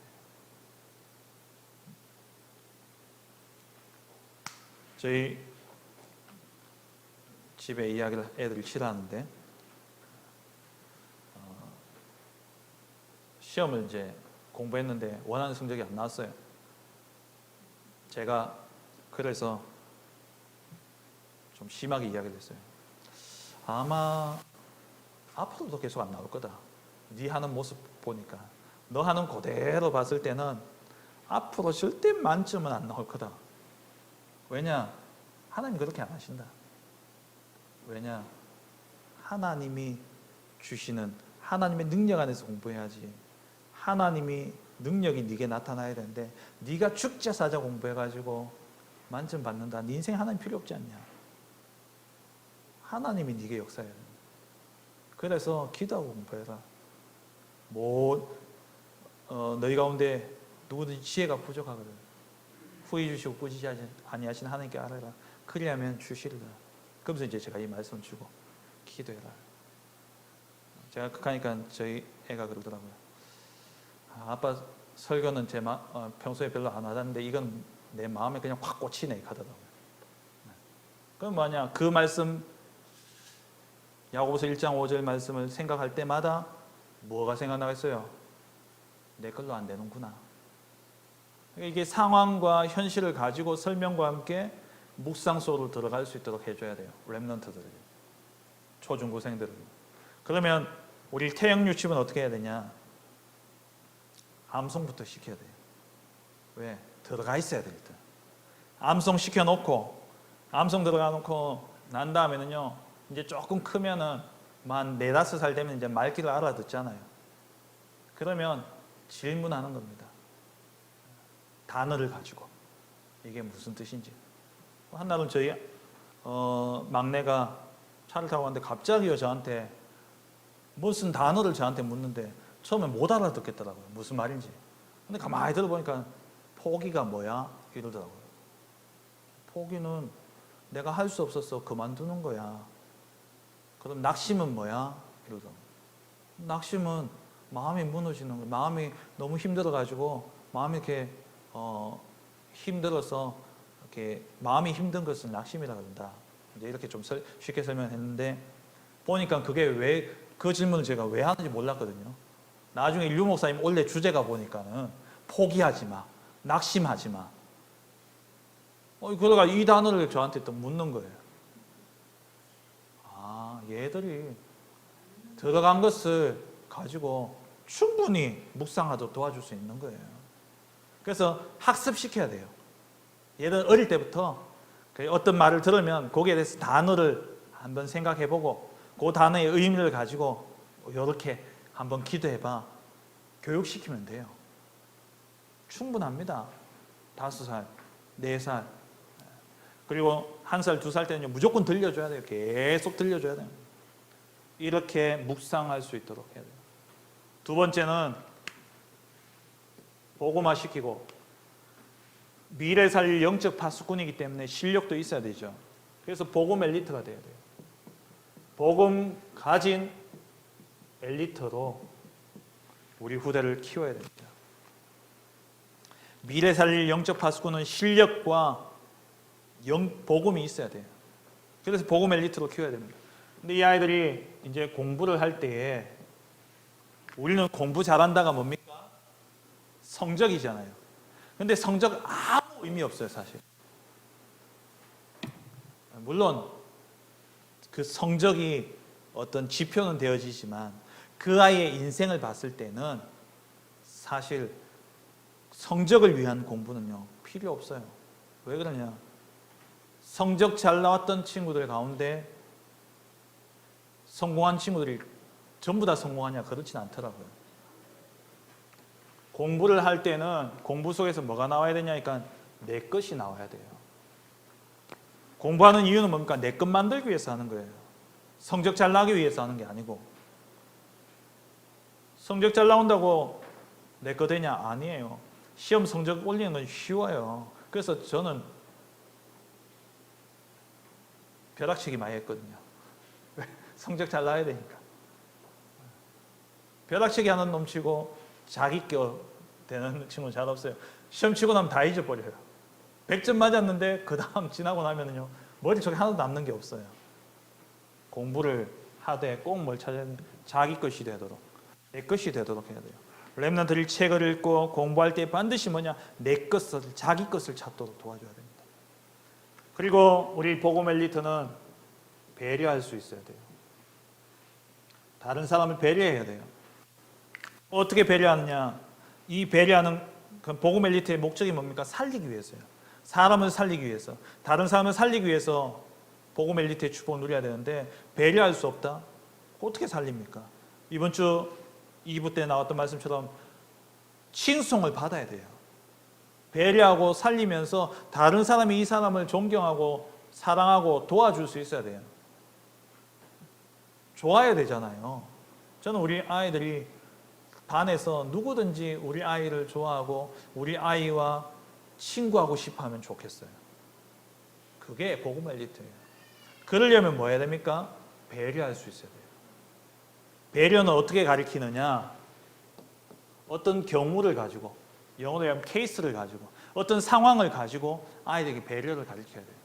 저희 집에 이야기를 애들이 싫어하는데 시험을 이제 공부했는데 원하는 성적이 안 나왔어요. 제가 그래서 좀 심하게 이야기를 했어요. 아마 앞으로도 계속 안 나올 거다. 네 하는 모습 보니까 너 하는 그대로 봤을 때는 앞으로 절대 만점은 안 나올 거다. 왜냐? 하나님이 그렇게 안 하신다. 왜냐? 하나님이 주시는 하나님의 능력 안에서 공부해야지. 하나님이 능력이 네게 나타나야 되는데 네가 죽자사자 공부해가지고 만점 받는다. 네 인생 하나님 필요 없지 않냐? 하나님이 네게 역사해야 된다. 그래서 기도하고 공부해라. 너희 가운데 누구든지 지혜가 부족하거든. 후히 주시고 꾸짖지 아니하시는 하나님께 알아라. 그리하면 주시리라. 그러면서 이제 제가 이 말씀을 주고 기도해라. 제가 그러니까 저희 애가 그러더라고요. 아빠 설교는 평소에 별로 안 하던데 이건 내 마음에 그냥 확 꽂히네 하더라고요. 그럼 뭐냐? 그 말씀 야고보서 1장 5절 말씀을 생각할 때마다 뭐가 생각나겠어요? 내 걸로 안 되는구나. 이게 상황과 현실을 가지고 설명과 함께 묵상 속으로 들어갈 수 있도록 해줘야 돼요. 렘넌트들, 초중고생들을. 그러면 우리 태영 유치부는 어떻게 해야 되냐? 암송부터 시켜야 돼요. 왜? 들어가 있어야 돼. 일단 암송 시켜놓고, 암송 들어가 놓고 난 다음에는요, 이제 조금 크면은 한 4-5살 되면 이제 말귀를 알아듣잖아요. 그러면 질문하는 겁니다. 단어를 가지고 이게 무슨 뜻인지. 한날은 저희 막내가 차를 타고 갔는데 갑자기 저한테 무슨 단어를 저한테 묻는데 처음에 못 알아듣겠더라고요. 무슨 말인지. 근데 가만히 들어보니까 포기가 뭐야? 이러더라고요. 포기는 내가 할 수 없어서 그만두는 거야. 그럼 낙심은 뭐야? 이러더라고요. 낙심은 마음이 무너지는 거예요. 마음이 너무 힘들어가지고 마음이 이렇게 힘들어서 이렇게 마음이 힘든 것을 낙심이라 그런다. 이제 이렇게 좀 쉽게 설명했는데 보니까 그게 왜 그 질문을 제가 왜 하는지 몰랐거든요. 나중에 일류 목사님 원래 주제가 보니까는 포기하지 마, 낙심하지 마. 그러다가 이 단어를 저한테 또 묻는 거예요. 아, 얘들이 들어간 것을 가지고 충분히 묵상하도록 도와줄 수 있는 거예요. 그래서 학습시켜야 돼요. 얘들 어릴 때부터 어떤 말을 들으면 거기에 대해서 단어를 한번 생각해보고 그 단어의 의미를 가지고 이렇게 한번 기도해봐. 교육시키면 돼요. 충분합니다. 5살, 4살. 그리고 1살, 2살 때는 무조건 들려줘야 돼요. 계속 들려줘야 돼요. 이렇게 묵상할 수 있도록 해야 돼요. 두 번째는 복음화 시키고, 미래 살릴 영적 파수꾼이기 때문에 실력도 있어야 되죠. 그래서 복음 엘리트가 돼야 돼요. 복음 가진 엘리트로 우리 후대를 키워야 됩니다. 미래 살릴 영적 파수꾼은 실력과 복음이 있어야 돼요. 그래서 복음 엘리트로 키워야 됩니다. 근데 이 아이들이 이제 공부를 할 때에 우리는 공부 잘한다가 뭡니까? 성적이잖아요. 근데 성적 아무 의미 없어요, 사실. 물론 그 성적이 어떤 지표는 되어지지만 그 아이의 인생을 봤을 때는 사실 성적을 위한 공부는요, 필요 없어요. 왜 그러냐? 성적 잘 나왔던 친구들 가운데 성공한 친구들이 전부 다 성공하냐? 그렇진 않더라고요. 공부를 할 때는 공부 속에서 뭐가 나와야 되냐니까 내 것이 나와야 돼요. 공부하는 이유는 뭡니까? 내 것 만들기 위해서 하는 거예요. 성적 잘 나기 위해서 하는 게 아니고. 성적 잘 나온다고 내 거 되냐? 아니에요. 시험 성적 올리는 건 쉬워요. 그래서 저는 벼락치기 많이 했거든요. 성적 잘 나야 되니까. 벼락치기 하는 놈 치고 자기 거 되는 친구는 잘 없어요. 시험 치고 나면 다 잊어버려요. 100점 맞았는데 그 다음 지나고 나면은요, 머릿속에 하나도 남는 게 없어요. 공부를 하되 꼭 뭘 찾아야 되냐? 자기 것이 되도록, 내 것이 되도록 해야 돼요. 렘넌트들이 책을 읽고 공부할 때 반드시 뭐냐? 내 것을, 자기 것을 찾도록 도와줘야 됩니다. 그리고 우리 복음 엘리트는 배려할 수 있어야 돼요. 다른 사람을 배려해야 돼요. 어떻게 배려하느냐? 이 배려하는 그 복음 엘리트의 목적이 뭡니까? 살리기 위해서요. 사람을 살리기 위해서, 다른 사람을 살리기 위해서 복음 엘리트의 축복을 누려야 되는데 배려할 수 없다? 어떻게 살립니까? 이번 주 2부 때 나왔던 말씀처럼 칭송을 받아야 돼요. 배려하고 살리면서 다른 사람이 이 사람을 존경하고 사랑하고 도와줄 수 있어야 돼요. 좋아야 되잖아요. 저는 우리 아이들이 반에서 누구든지 우리 아이를 좋아하고 우리 아이와 친구하고 싶어 하면 좋겠어요. 그게 복음 엘리트예요. 그러려면 뭐 해야 됩니까? 배려할 수 있어야 돼요. 배려는 어떻게 가리키느냐? 어떤 경우를 가지고, 영어로 하면 케이스를 가지고, 어떤 상황을 가지고 아이들에게 배려를 가르쳐야 돼요.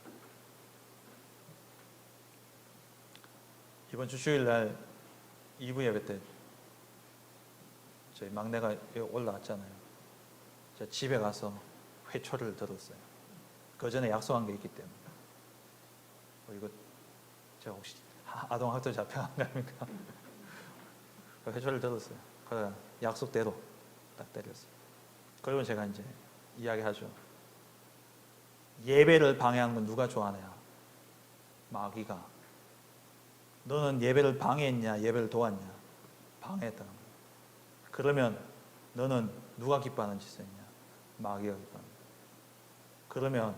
이번 주 주일날 2부 예배 때 저희 막내가 여기 올라왔잖아요. 제가 집에 가서 회초리를 들었어요. 그 전에 약속한 게 있기 때문에. 이거 제가 혹시 아동학대 잡혀간 거 아닙니까? 회초리를 들었어요. 그 약속대로 딱 때렸어요. 그리고 제가 이제 이야기하죠. 예배를 방해하는 건 누가 좋아하냐? 마귀가. 너는 예배를 방해했냐? 예배를 도왔냐? 방해했다는 거예요. 그러면 너는 누가 기뻐하는 짓을 했냐? 마귀가 기뻐하는 거예요. 그러면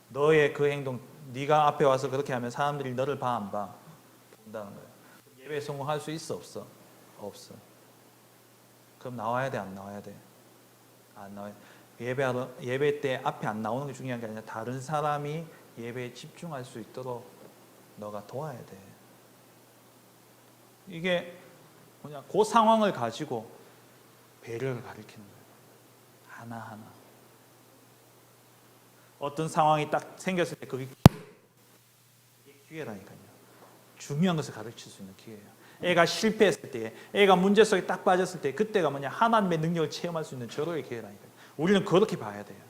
너의 그 행동, 네가 앞에 와서 그렇게 하면 사람들이 너를 봐 안 봐? 본다는 거예요. 예배에 성공할 수 있어 없어? 없어. 그럼 나와야 돼 안 나와야 돼? 안 나와야 돼. 예배 때 앞에 안 나오는 게 중요한 게 아니라 다른 사람이 예배에 집중할 수 있도록 너가 도와야 돼. 이게 뭐냐? 그 상황을 가지고 배려를 가리키는 거예요. 하나하나. 어떤 상황이 딱 생겼을 때 그게 기회라니까요. 중요한 것을 가르칠 수 있는 기회예요. 애가 실패했을 때, 애가 문제 속에 딱 빠졌을 때 그때가 뭐냐? 하나님의 능력을 체험할 수 있는 절호의 기회라니까요. 우리는 그렇게 봐야 돼요.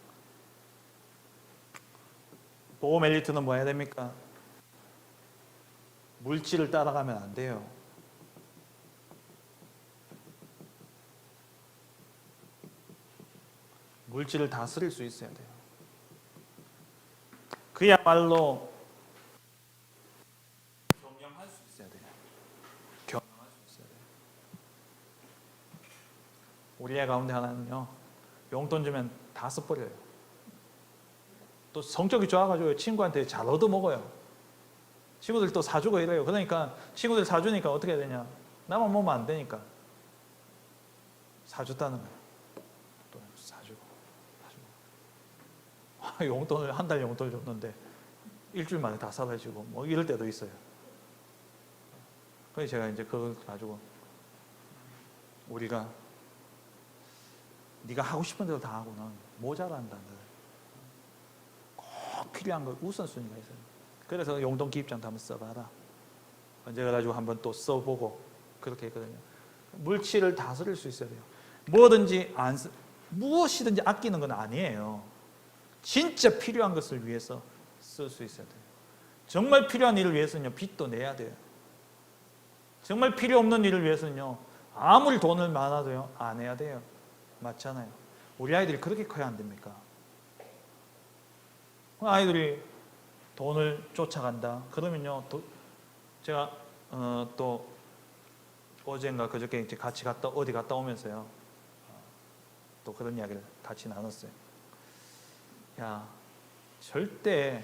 보험 엘리트는 뭐 해야 됩니까? 물질을 따라가면 안 돼요. 물질을 다스릴 수 있어야 돼요. 그야말로 경영할 수 있어야 돼요. 경영할 수 있어야 돼요. 우리 애 가운데 하나는요, 용돈 주면 다 써버려요. 또 성격이 좋아가지고 친구한테 잘 얻어먹어요. 친구들 또 사주고 이래요. 그러니까 친구들 사주니까 어떻게 해야 되냐? 나만 먹으면 안 되니까 사줬다는 거예요. 또 사주고. 용돈을 한 달 용돈을 줬는데 일주일 만에 다 사라지고 뭐 이럴 때도 있어요. 그래서 제가 이제 그걸 가지고 우리가 네가 하고 싶은 대로 다 하고는 모자란다. 꼭 필요한 거 우선순위가 있어요. 그래서 용돈 기입장도 한번 써봐라. 언제 가지고 한번 또 써보고 그렇게 했거든요. 물질을 다스릴 수 있어야 돼요. 무엇이든지 아끼는 건 아니에요. 진짜 필요한 것을 위해서 쓸 수 있어야 돼요. 정말 필요한 일을 위해서는요, 빚도 내야 돼요. 정말 필요 없는 일을 위해서는요, 아무리 돈을 많아도요, 안 해야 돼요. 맞잖아요. 우리 아이들이 그렇게 커야 안 됩니까? 아이들이 돈을 쫓아간다. 그러면요, 제가 또 어젠가 그저께 이제 같이 어디 갔다 오면서요, 또 그런 이야기를 같이 나눴어요. 야, 절대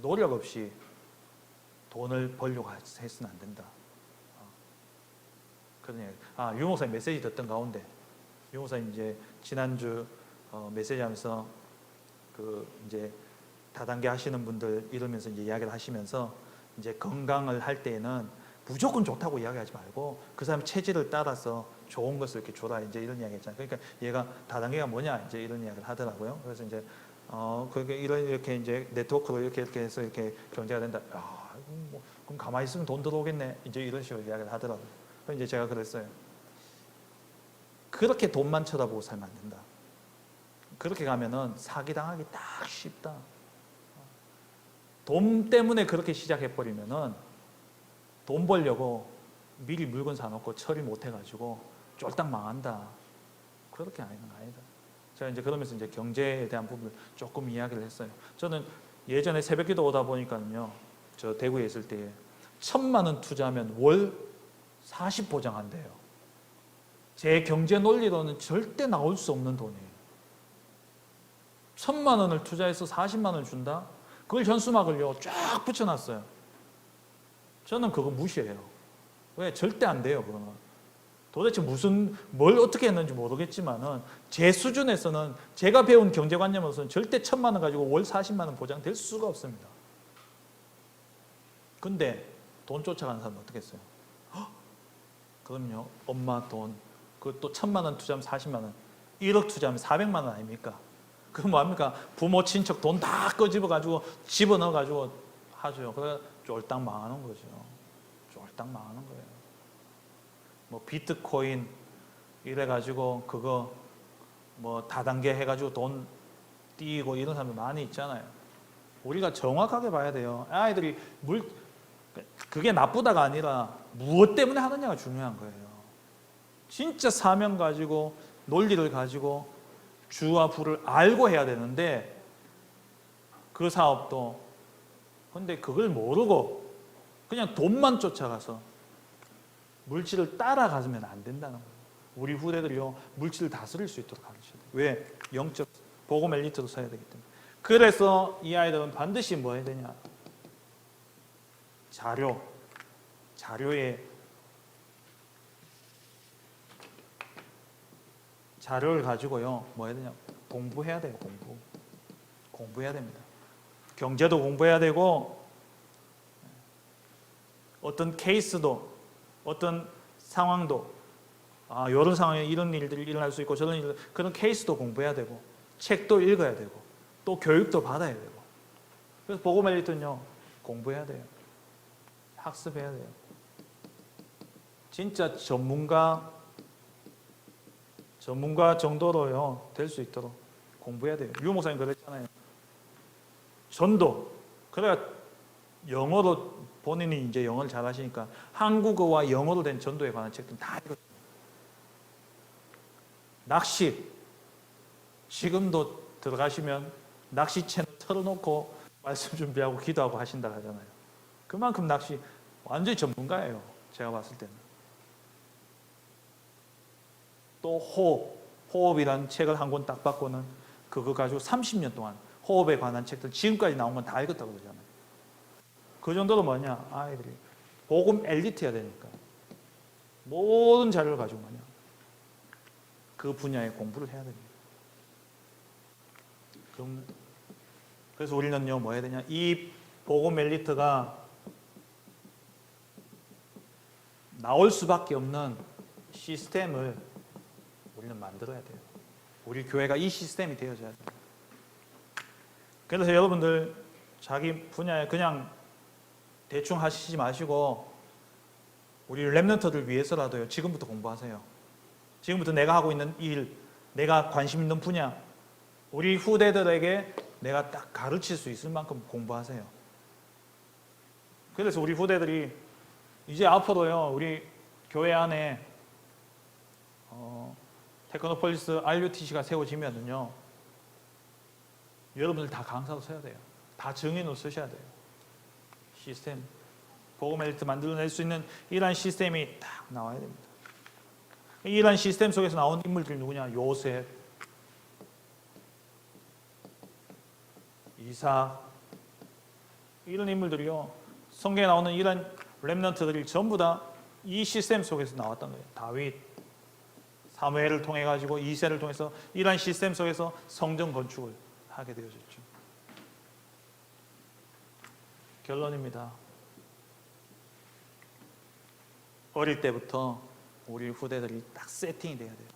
노력 없이 돈을 벌려고 해서는 안 된다. 그런 이야기. 유 목사님 메시지 듣던 가운데 유 목사님 이제 지난주 메시지 하면서 그 이제 다단계 하시는 분들 이러면서 이제 이야기를 하시면서 이제 건강을 할 때에는 무조건 좋다고 이야기하지 말고 그 사람 체질을 따라서 좋은 것을 이렇게 줘라 이제 이런 이야기 했잖아요. 그러니까 얘가 다단계가 뭐냐 이제 이런 이야기를 하더라고요. 그래서 이제 그렇게 이렇게 이제 네트워크로 이렇게 해서 이렇게 경제가 된다. 뭐, 그럼 가만히 있으면 돈 들어오겠네. 이제 이런 식으로 이야기를 하더라고요. 그래서 이제 제가 그랬어요. 그렇게 돈만 쳐다보고 살면 안 된다. 그렇게 가면은 사기당하기 딱 쉽다. 돈 때문에 그렇게 시작해버리면은 돈 벌려고 미리 물건 사놓고 처리 못해가지고 쫄딱 망한다. 그렇게 하는 거 아니다. 제가 이제 그러면서 이제 경제에 대한 부분을 조금 이야기를 했어요. 저는 예전에 새벽기도 오다 보니까요, 저 대구에 있을 때 1,000만 원 투자하면 월 40 보장한대요. 제 경제 논리로는 절대 나올 수 없는 돈이에요. 1,000만 원을 투자해서 40만 원 준다? 그걸 현수막을요 쫙 붙여놨어요. 저는 그거 무시해요. 왜? 절대 안 돼요. 그거는. 도대체 뭘 어떻게 했는지 모르겠지만은 제 수준에서는 제가 배운 경제관념으로서는 절대 1,000만 원 가지고 월 40만 원 보장될 수가 없습니다. 근데 돈 쫓아가는 사람은 어떻게 했어요? 그럼요, 엄마 돈, 그또 1,000만 원 투자하면 40만 원, 1억 투자하면 400만 원 아닙니까? 그럼 뭐합니까? 부모 친척 돈 다 꺼집어가지고 집어넣어가지고 하죠. 그래 쫄딱 망하는 거죠. 쫄딱 망하는 거예요. 뭐 비트코인 이래가지고 그거 뭐 다단계 해가지고 돈 띄고 이런 사람들 많이 있잖아요. 우리가 정확하게 봐야 돼요. 아이들이 그게 나쁘다가 아니라 무엇 때문에 하느냐가 중요한 거예요. 진짜 사명 가지고 논리를 가지고 주와 부를 알고 해야 되는데 그 사업도 근데 그걸 모르고 그냥 돈만 쫓아가서 물질을 따라가면 안 된다는 거예요. 우리 후대들이요 물질을 다스릴 수 있도록 가르쳐야 돼요. 왜? 영적 복음 엘리트도 써야 되기 때문에. 그래서 이 아이들은 반드시 뭐 해야 되냐? 자료를 가지고요 뭐 해야 되냐? 공부해야 돼요. 공부해야 됩니다. 경제도 공부해야 되고 어떤 케이스도 어떤 상황도 이런 상황에 이런 일들이 일어날 수 있고 저런 일들 그런 케이스도 공부해야 되고 책도 읽어야 되고 또 교육도 받아야 되고 그래서 복음 엘리트는요 공부해야 돼요. 학습해야 돼요. 진짜 전문가 정도로요 될 수 있도록 공부해야 돼요. 유 목사님 그랬잖아요. 전도 그래야 영어로 본인이 이제 영어를 잘하시니까 한국어와 영어로 된 전도에 관한 책들 다 읽었어요. 낚시 지금도 들어가시면 낚시 채널 틀어놓고 말씀 준비하고 기도하고 하신다 하잖아요. 그만큼 낚시 완전히 전문가예요. 제가 봤을 때는. 또 호흡이라는 책을 한 권 딱 받고는 그거 가지고 30년 동안 호흡에 관한 책들 지금까지 나온 건 다 읽었다고 그러잖아요. 그 정도로 뭐냐 아이들이 복음 엘리트여야 되니까 모든 자료를 가지고 뭐냐 그 분야의 공부를 해야 됩니다. 그래서 우리는요 뭐 해야 되냐 이 복음 엘리트가 나올 수밖에 없는 시스템을 우리는 만들어야 돼요. 우리 교회가 이 시스템이 되어져야 돼요. 그래서 여러분들 자기 분야에 그냥 대충 하시지 마시고 우리 렘넌트들 위해서라도요 지금부터 공부하세요. 지금부터 내가 하고 있는 일, 내가 관심 있는 분야 우리 후대들에게 내가 딱 가르칠 수 있을 만큼 공부하세요. 그래서 우리 후대들이 이제 앞으로요 우리 교회 안에 테크노폴리스 RUTC가 세워지면은요 여러분들 다 강사로 서야 돼요. 다 증인으로 서셔야 돼요. 시스템 복음 엘리트 만들어낼 수 있는 이러한 시스템이 딱 나와야 됩니다. 이러한 시스템 속에서 나온 인물들이 누구냐? 요셉, 이삭 이런 인물들이요 성경에 나오는 이런 렘넌트들이 전부 다 이 시스템 속에서 나왔던 거예요. 다윗, 사무엘을 통해 가지고 이새를 통해서 이러한 시스템 속에서 성전 건축을 하게 되어졌죠. 결론입니다. 어릴 때부터 우리 후대들이 딱 세팅이 돼야 돼요.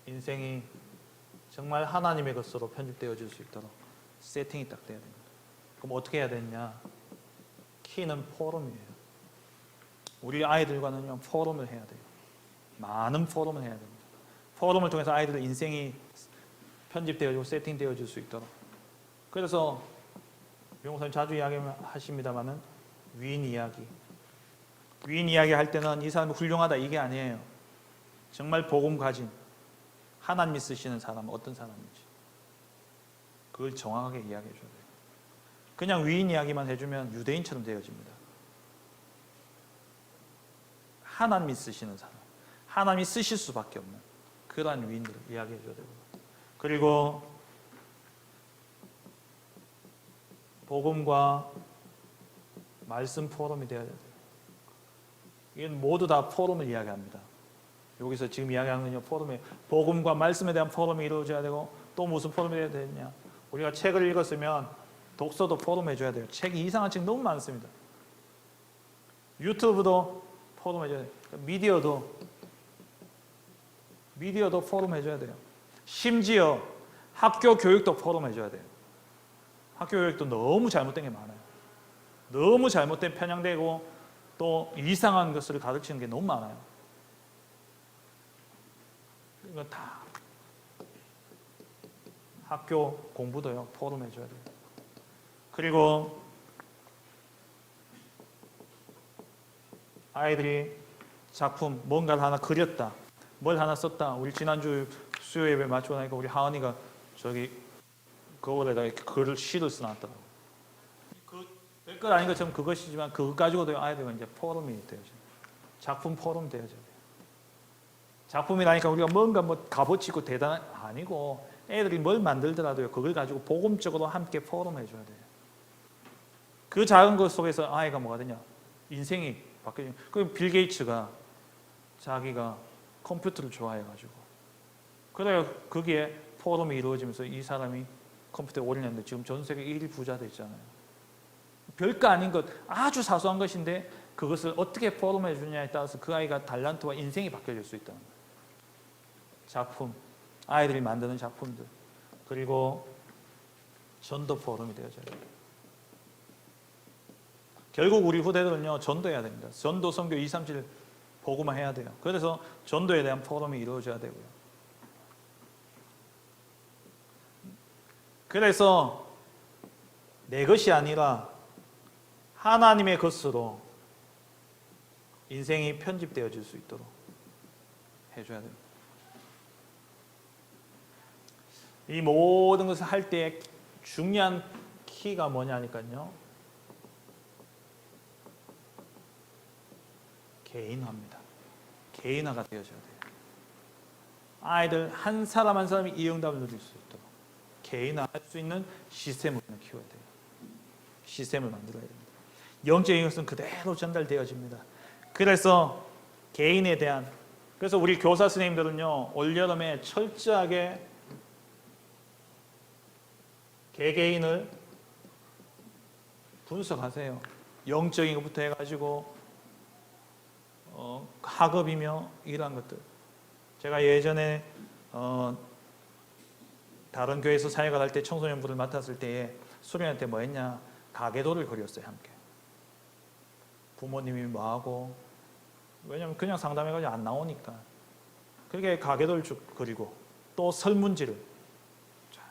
인생이 정말 하나님의 것으로 편집되어질 수 있도록 세팅이 딱 돼야 됩니다. 그럼 어떻게 해야 되냐? 키는 포럼이에요. 우리 아이들과는요 포럼을 해야 돼요. 많은 포럼을 해야 됩니다. 포럼을 통해서 아이들의 인생이 편집되어지고 세팅되어질 수 있도록. 그래서 용사님 자주 이야기하십니다만은 위인 이야기 할 때는 이 사람이 훌륭하다 이게 아니에요. 정말 복음 가진 하나님이 쓰시는 사람은 어떤 사람인지 그걸 정확하게 이야기해 줘야 돼요. 그냥 위인 이야기만 해주면 유대인처럼 되어집니다. 하나님이 쓰시는 사람, 하나님이 쓰실 수밖에 없는 그러한 위인들을 이야기해 줘야 되고, 그리고 복음과 말씀 포럼이 되어야 돼요. 이건 모두 다 포럼을 이야기합니다. 여기서 지금 이야기하는 건 포럼에 복음과 말씀에 대한 포럼이 이루어져야 되고, 또 무슨 포럼이 되어야 되느냐? 우리가 책을 읽었으면 독서도 포럼 해줘야 돼요. 책이 이상한 책 너무 많습니다. 유튜브도 포럼 해줘야 돼요. 미디어도 포럼 해줘야 돼요. 심지어 학교 교육도 포럼 해줘야 돼요. 학교 교육도 너무 잘못된 게 많아요. 너무 잘못된 편향되고 또 이상한 것을 가르치는 게 너무 많아요. 이건 다 학교 공부도요, 포럼해줘야 돼요. 그리고 아이들이 작품, 뭔가를 하나 그렸다, 뭘 하나 썼다. 우리 지난주 수요 예배 마치고 나니까 우리 하은이가 저기 거울에다가 이렇게 글을 시를 써놨더라고. 별것 아닌 것처럼 그것이지만 그것 가지고도 아이들은 이제 포럼이 되어져요. 작품 포럼 되어져요. 작품이라니까 우리가 뭔가 뭐 값어치 있고 대단한 아니고 애들이 뭘 만들더라도요, 그걸 가지고 복음적으로 함께 포럼해 줘야 돼요. 그 작은 것 속에서 아이가 뭐가 되냐? 인생이 바뀌어요. 그 빌 게이츠가 자기가 컴퓨터를 좋아해가지고 그래야 거기에 포럼이 이루어지면서 이 사람이 컴퓨터에 올렸는데 지금 전 세계 1위 부자 됐잖아요. 별거 아닌 것, 아주 사소한 것인데 그것을 어떻게 포럼해 주냐에 따라서 그 아이가 달란트와 인생이 바뀌어질 수 있다는 거예요. 작품, 아이들이 만드는 작품들, 그리고 전도 포럼이 되어져야 돼요. 결국 우리 후대들은요, 전도해야 됩니다. 전도, 선교 237 보고만 해야 돼요. 그래서 전도에 대한 포럼이 이루어져야 되고요. 그래서 내 것이 아니라 하나님의 것으로 인생이 편집되어질 수 있도록 해줘야 됩니다. 이 모든 것을 할 때 중요한 키가 뭐냐니까요. 개인화입니다. 개인화가 되어져야 돼요. 아이들 한 사람 한 사람이 이 응답을 누릴 수 있도록 개인화할 수 있는 시스템을 키워야 돼요. 시스템을 만들어야 됩니다. 영적인 것은 그대로 전달되어집니다. 그래서 개인에 대한, 그래서 우리 교사 선생님들은요, 올여름에 철저하게 개개인을 분석하세요. 영적인 것부터 해가지고 학업이며 이러한 것들. 제가 예전에 다른 교회에서 사역을 할 때 청소년부를 맡았을 때에 수련회 때 뭐 했냐, 가계도를 그렸어요. 함께 부모님이 뭐하고, 왜냐면 그냥 상담해가지고 안 나오니까 그렇게 가계도를 쭉 그리고 또 설문지를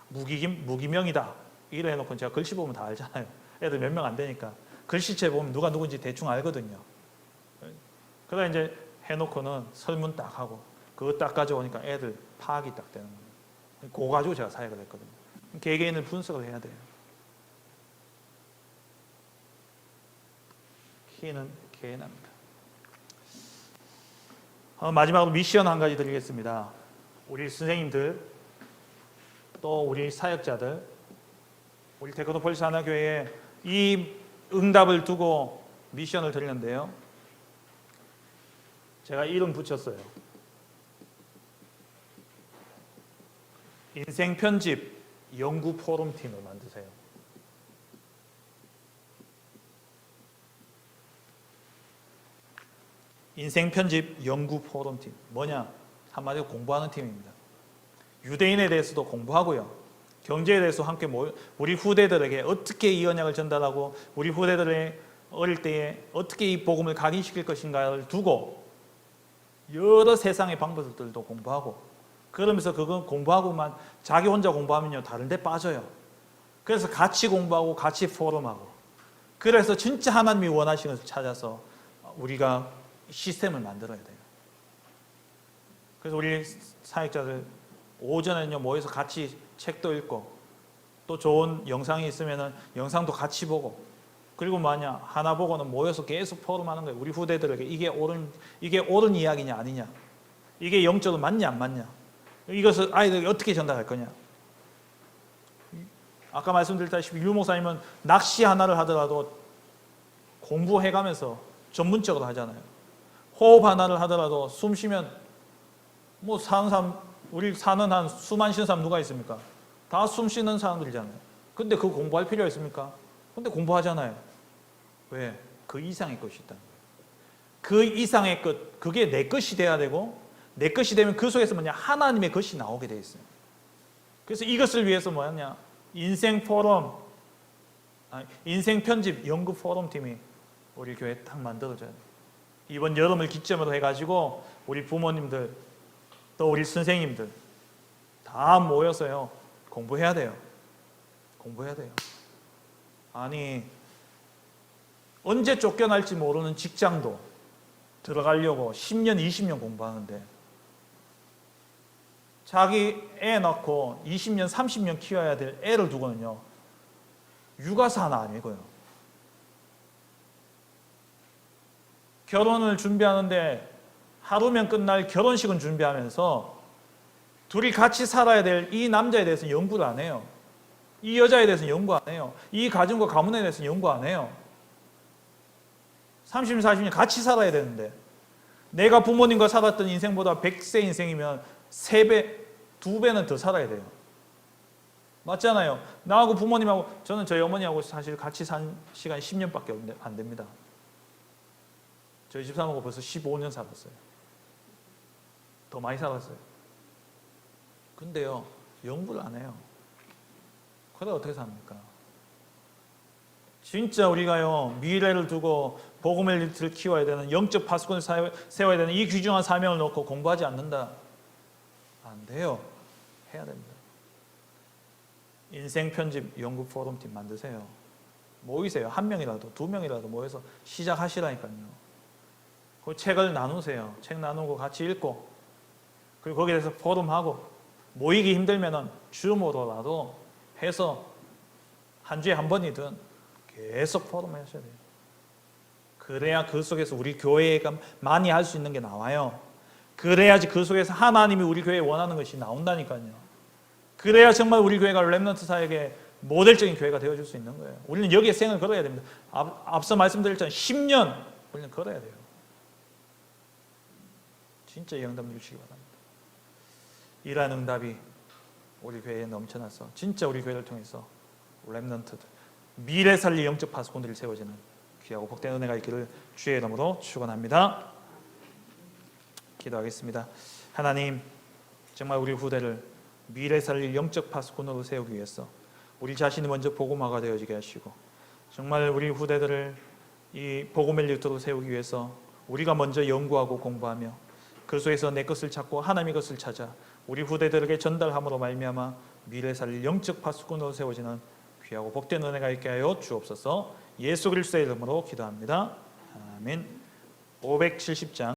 무기명이다 이래 해놓고 제가 글씨 보면 다 알잖아요. 애들 몇 명 안 되니까 글씨체 보면 누가 누군지 대충 알거든요. 그러다 이제 해놓고는 설문 딱 하고 그거 딱 가져오니까 애들 파악이 딱 되는 거예요. 그거 가지고 제가 사역을 했거든요. 개개인을 분석을 해야 돼요. 키는 개인합니다. 마지막으로 미션 한 가지 드리겠습니다. 우리 선생님들 또 우리 사역자들, 우리 테크노폴리스 하나교회에 이 응답을 두고 미션을 드리는데요. 제가 이름 붙였어요. 인생 편집 연구 포럼 팀을 만드세요. 인생 편집 연구 포럼 팀. 뭐냐? 한마디로 공부하는 팀입니다. 유대인에 대해서도 공부하고요. 경제에 대해서 함께 우리 후대들에게 어떻게 이 언약을 전달하고 우리 후대들의 어릴 때에 어떻게 이 복음을 각인시킬 것인가를 두고 여러 세상의 방법들도 공부하고, 그러면서 그건 공부하고만 자기 혼자 공부하면요 다른 데 빠져요. 그래서 같이 공부하고 같이 포럼하고, 그래서 진짜 하나님이 원하시는 것을 찾아서 우리가 시스템을 만들어야 돼요. 그래서 우리 사역자들 오전에는요 모여서 같이 책도 읽고, 또 좋은 영상이 있으면은 영상도 같이 보고, 그리고 만약 하나 보고는 모여서 계속 포럼하는 거예요. 우리 후대들에게 이게 옳은 이야기냐 아니냐, 이게 영적으로 맞냐 안 맞냐, 이것을 아이들에게 어떻게 전달할 거냐. 아까 말씀드렸다시피 유 목사님은 낚시 하나를 하더라도 공부해가면서 전문적으로 하잖아요. 호흡 하나를 하더라도 숨 쉬면 뭐 사는 사람, 우리 사는 한 수만 쉬는 사람 누가 있습니까? 다 숨 쉬는 사람들이잖아요. 근데 그거 공부할 필요가 있습니까? 근데 공부하잖아요. 왜? 그 이상의 것이 있다. 그 이상의 것, 그게 내 것이 돼야 되고, 내 것이 되면 그 속에서 뭐냐? 하나님의 것이 나오게 돼 있어요. 그래서 이것을 위해서 뭐였냐? 인생 포럼, 인생 편집 연구 포럼 팀이 우리 교회에 딱 만들어져야 돼요. 이번 여름을 기점으로 해가지고 우리 부모님들 또 우리 선생님들 다 모여서요 공부해야 돼요. 공부해야 돼요. 아니 언제 쫓겨날지 모르는 직장도 들어가려고 10년, 20년 공부하는데 자기 애 낳고 20년, 30년 키워야 될 애를 두고는요 육아사 하나 아니고요. 결혼을 준비하는데 하루면 끝날 결혼식은 준비하면서 둘이 같이 살아야 될 이 남자에 대해서는 연구를 안 해요. 이 여자에 대해서는 연구 안 해요. 이 가정과 가문에 대해서는 연구 안 해요. 30년, 40년 같이 살아야 되는데 내가 부모님과 살았던 인생보다 100세 인생이면 3배, 2배는 더 살아야 돼요. 맞잖아요. 나하고 부모님하고 저는 저희 어머니하고 사실 같이 산 시간이 10년밖에 안 됩니다. 저희 집사람하고 벌써 15년 살았어요. 더 많이 살았어요. 근데요 연구를 안 해요. 그래 어떻게 삽니까? 진짜 우리가요 미래를 두고 복음의 엘리트를 키워야 되는 영적 파수꾼을 세워야 되는 이 귀중한 사명을 놓고 공부하지 않는다? 안 돼요. 해야 됩니다. 인생 편집 연구 포럼 팀 만드세요. 모이세요. 1명이라도 2명이라도 모여서 시작하시라니까요. 그 책을 나누세요. 책 나누고 같이 읽고 그리고 거기에 대해서 포럼하고 모이기 힘들면은 줌으로라도 해서 한 주에 한 번이든 계속 포럼 하셔야 돼요. 그래야 그 속에서 우리 교회가 많이 할 수 있는 게 나와요. 그래야지 그 속에서 하나님이 우리 교회에 원하는 것이 나온다니까요. 그래야 정말 우리 교회가 렘넌트 사역의 모델적인 교회가 되어줄 수 있는 거예요. 우리는 여기에 생을 걸어야 됩니다. 앞서 말씀드렸잖아요. 10년 우리는 걸어야 돼요. 진짜 영담 주시기 바랍니다. 이러한 응답이 우리 교회에 넘쳐나서 진짜 우리 교회를 통해서 렘넌트들 미래 살릴 영적 파수꾼들이 세워지는 귀하고 복된 은혜가 있기를 주의 이름으로 축원합니다. 기도하겠습니다. 하나님 정말 우리 후대를 미래 살릴 영적 파수꾼으로 세우기 위해서 우리 자신이 먼저 복음화가 되어지게 하시고 정말 우리 후대들을 이 복음의 일터로 세우기 위해서 우리가 먼저 연구하고 공부하며 그 속에서 내 것을 찾고 하나님의 것을 찾아 우리 후대들에게 전달함으로 말미암아 미래 살릴 영적 파수꾼으로 세워지는 귀하고 복된 은혜가 있게 하여 주옵소서. 예수 그리스도의 이름으로 기도합니다. 아멘. 570장